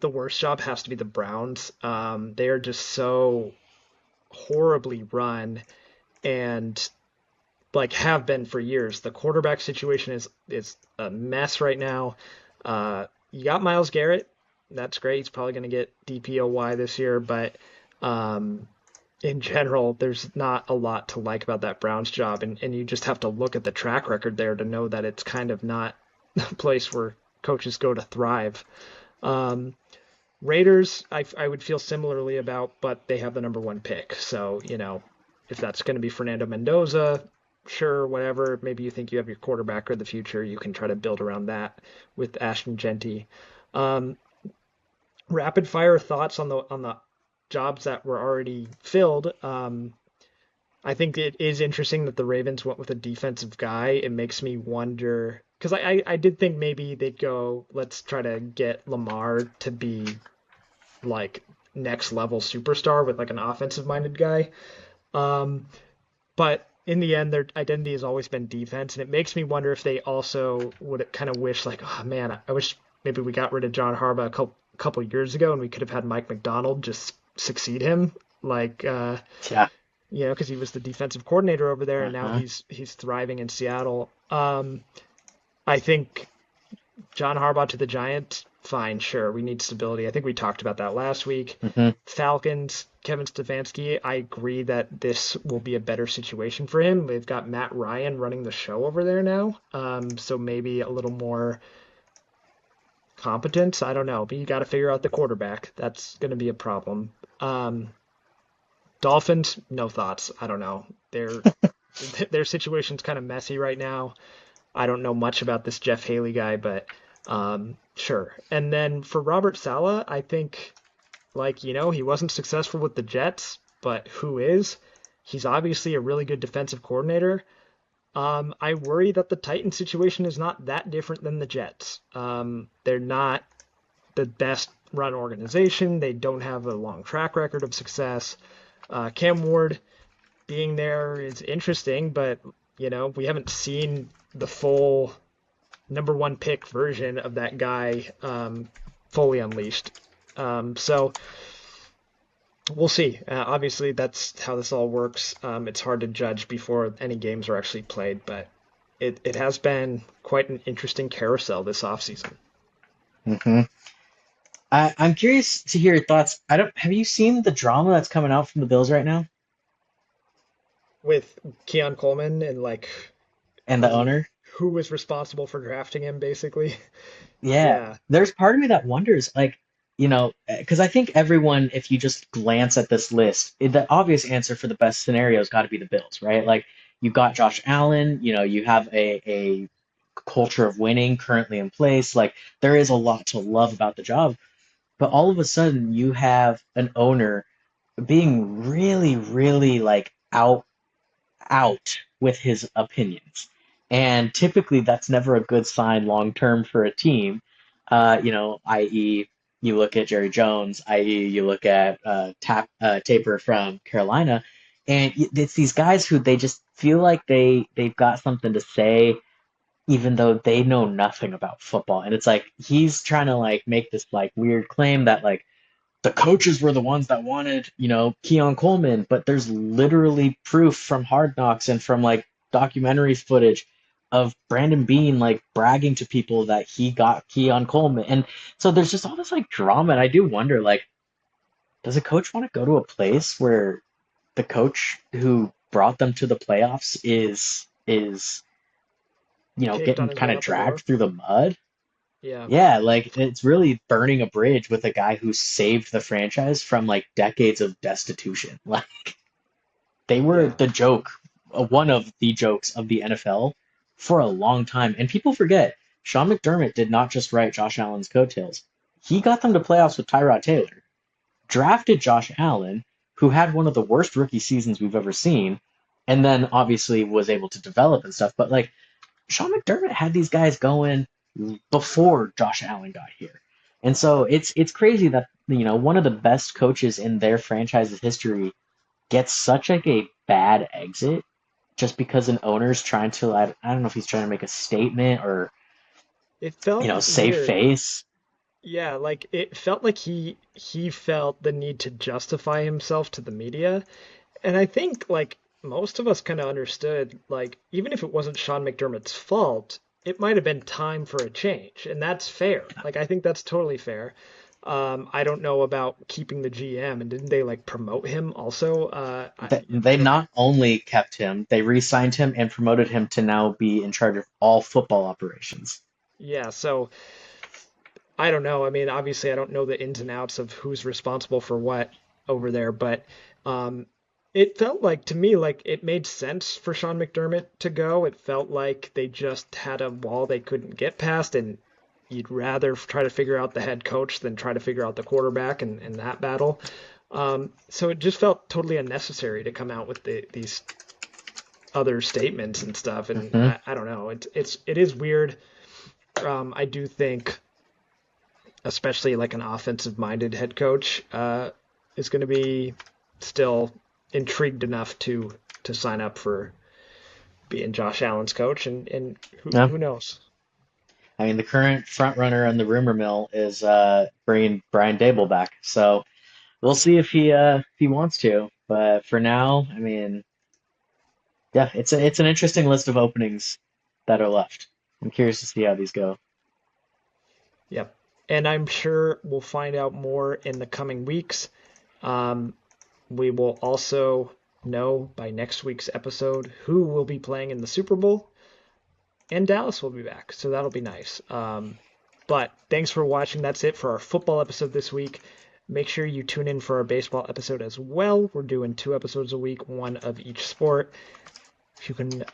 the worst job has to be the Browns. They are just so horribly run and like have been for years. The quarterback situation is a mess right now. You got Miles Garrett. That's great. He's probably going to get DPOY this year, but um, in general, there's not a lot to like about that Browns job, and you just have to look at the track record there to know that it's kind of not a place where coaches go to thrive. Um, Raiders, I would feel similarly about, but they have the number one pick. So, if that's going to be Fernando Mendoza, sure, whatever. Maybe you think you have your quarterback or the future. You can try to build around that with Ashton Genty. Um, Rapid fire thoughts on the jobs that were already filled. I think it is interesting that the Ravens went with a defensive guy. It makes me wonder. because I did think maybe they'd go, let's try to get Lamar to be like next level superstar with like an offensive minded guy. Um, but in the end, their identity has always been defense, and it makes me wonder if they also would kind of wish, like, oh man, I wish maybe we got rid of John Harbaugh a couple years ago, and we could have had Mike McDonald just succeed him, like, Yeah. because he was the defensive coordinator over there, and now Uh-huh. he's thriving in Seattle. I think John Harbaugh to the Giants, fine, sure. We need stability. I think we talked about that last week. Hmm. Falcons, Kevin Stefanski, I agree that this will be a better situation for him. They've got Matt Ryan running the show over there now, so maybe a little more competence. I don't know, but you got to figure out the quarterback. That's going to be a problem. Um, Dolphins, no thoughts. I don't know. Their situation's kind of messy right now. I don't know much about this Jeff Haley guy, but sure. And then for Robert Saleh, I think, like, he wasn't successful with the Jets, but who is? He's obviously a really good defensive coordinator. I worry that the Titans situation is not that different than the Jets. They're not the best run organization. They don't have a long track record of success. Cam Ward being there is interesting, but we haven't seen the full number one pick version of that guy fully unleashed. So we'll see. Obviously, that's how this all works. It's hard to judge before any games are actually played, but it has been quite an interesting carousel this offseason. Hmm. I'm curious to hear your thoughts. I don't, have you seen the drama that's coming out from the Bills right now With Keon Coleman and like and the who owner? who was responsible for drafting him, basically. Yeah, Yeah, there's part of me that wonders, like, because I think everyone, if you just glance at this list, the obvious answer for the best scenario has got to be the Bills, right? Like, you got Josh Allen, you have a culture of winning currently in place. Like, there is a lot to love about the job, but all of a sudden, you have an owner being really, really like out with his opinions. And typically that's never a good sign long term for a team. I.e., you look at Jerry Jones, i.e., you look at Taper from Carolina, and it's these guys who they just feel like they've got something to say, even though they know nothing about football. And it's like he's trying to like make this like weird claim that like the coaches were the ones that wanted, Keon Coleman, but there's literally proof from Hard Knocks and from like documentary footage of Brandon Beane like bragging to people that he got Keon Coleman. And so there's just all this like drama. And I do wonder, like, does a coach want to go to a place where the coach who brought them to the playoffs is caked on getting his kind way of out the dragged door. through the mud? Yeah, Yeah, like it's really burning a bridge with a guy who saved the franchise from like decades of destitution. Like they were yeah. the joke, one of the jokes of the NFL for a long time. And people forget, Sean McDermott did not just write Josh Allen's coattails. He got them to playoffs with Tyrod Taylor, drafted Josh Allen, who had one of the worst rookie seasons we've ever seen, and then obviously was able to develop and stuff. But like Sean McDermott had these guys going before Josh Allen got here. And so it's crazy that one of the best coaches in their franchise's history gets such like a bad exit just because an owner's trying to I don't know if he's trying to make a statement or It felt save weird. face. Yeah, like it felt like he felt the need to justify himself to the media. And I think like most of us kind of understood, like even if it wasn't Sean McDermott's fault, it might have been time for a change, and that's fair. Like I think that's totally fair. I don't know about keeping the GM, and didn't they like promote him also? I They don't. not only kept him, they re-signed him and promoted him to now be in charge of all football operations. Yeah, so I don't know. I mean, obviously, I don't know the ins and outs of who's responsible for what over there, but um, it felt like to me like it made sense for Sean McDermott to go. It felt like they just had a wall they couldn't get past, and you'd rather try to figure out the head coach than try to figure out the quarterback and that battle. So it just felt totally unnecessary to come out with these other statements and stuff. And Hmm. I don't know. It is weird. I do think, especially like an offensive minded head coach, is going to be still intrigued enough to sign up for being Josh Allen's coach, and Yeah. who knows? I mean, the current front runner on the rumor mill is bringing Brian Dable back. So we'll see if he wants to. But for now, I mean, yeah, it's an interesting list of openings that are left. I'm curious to see how these go. Yep. And I'm sure we'll find out more in the coming weeks. Um, we will also know by next week's episode who will be playing in the Super Bowl, and Dallas will be back, so that'll be nice. But thanks for watching. That's it for our football episode this week. Make sure you tune in for our baseball episode as well. We're doing 2 episodes a week, one of each sport. If you can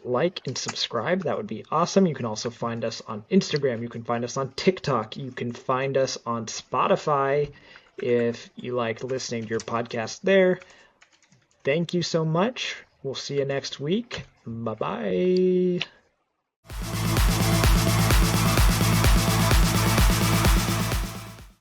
like and subscribe, that would be awesome. You can also find us on Instagram. You can find us on TikTok. You can find us on Spotify if you like listening to your podcast there. Thank you so much. We'll see you next week. Bye bye.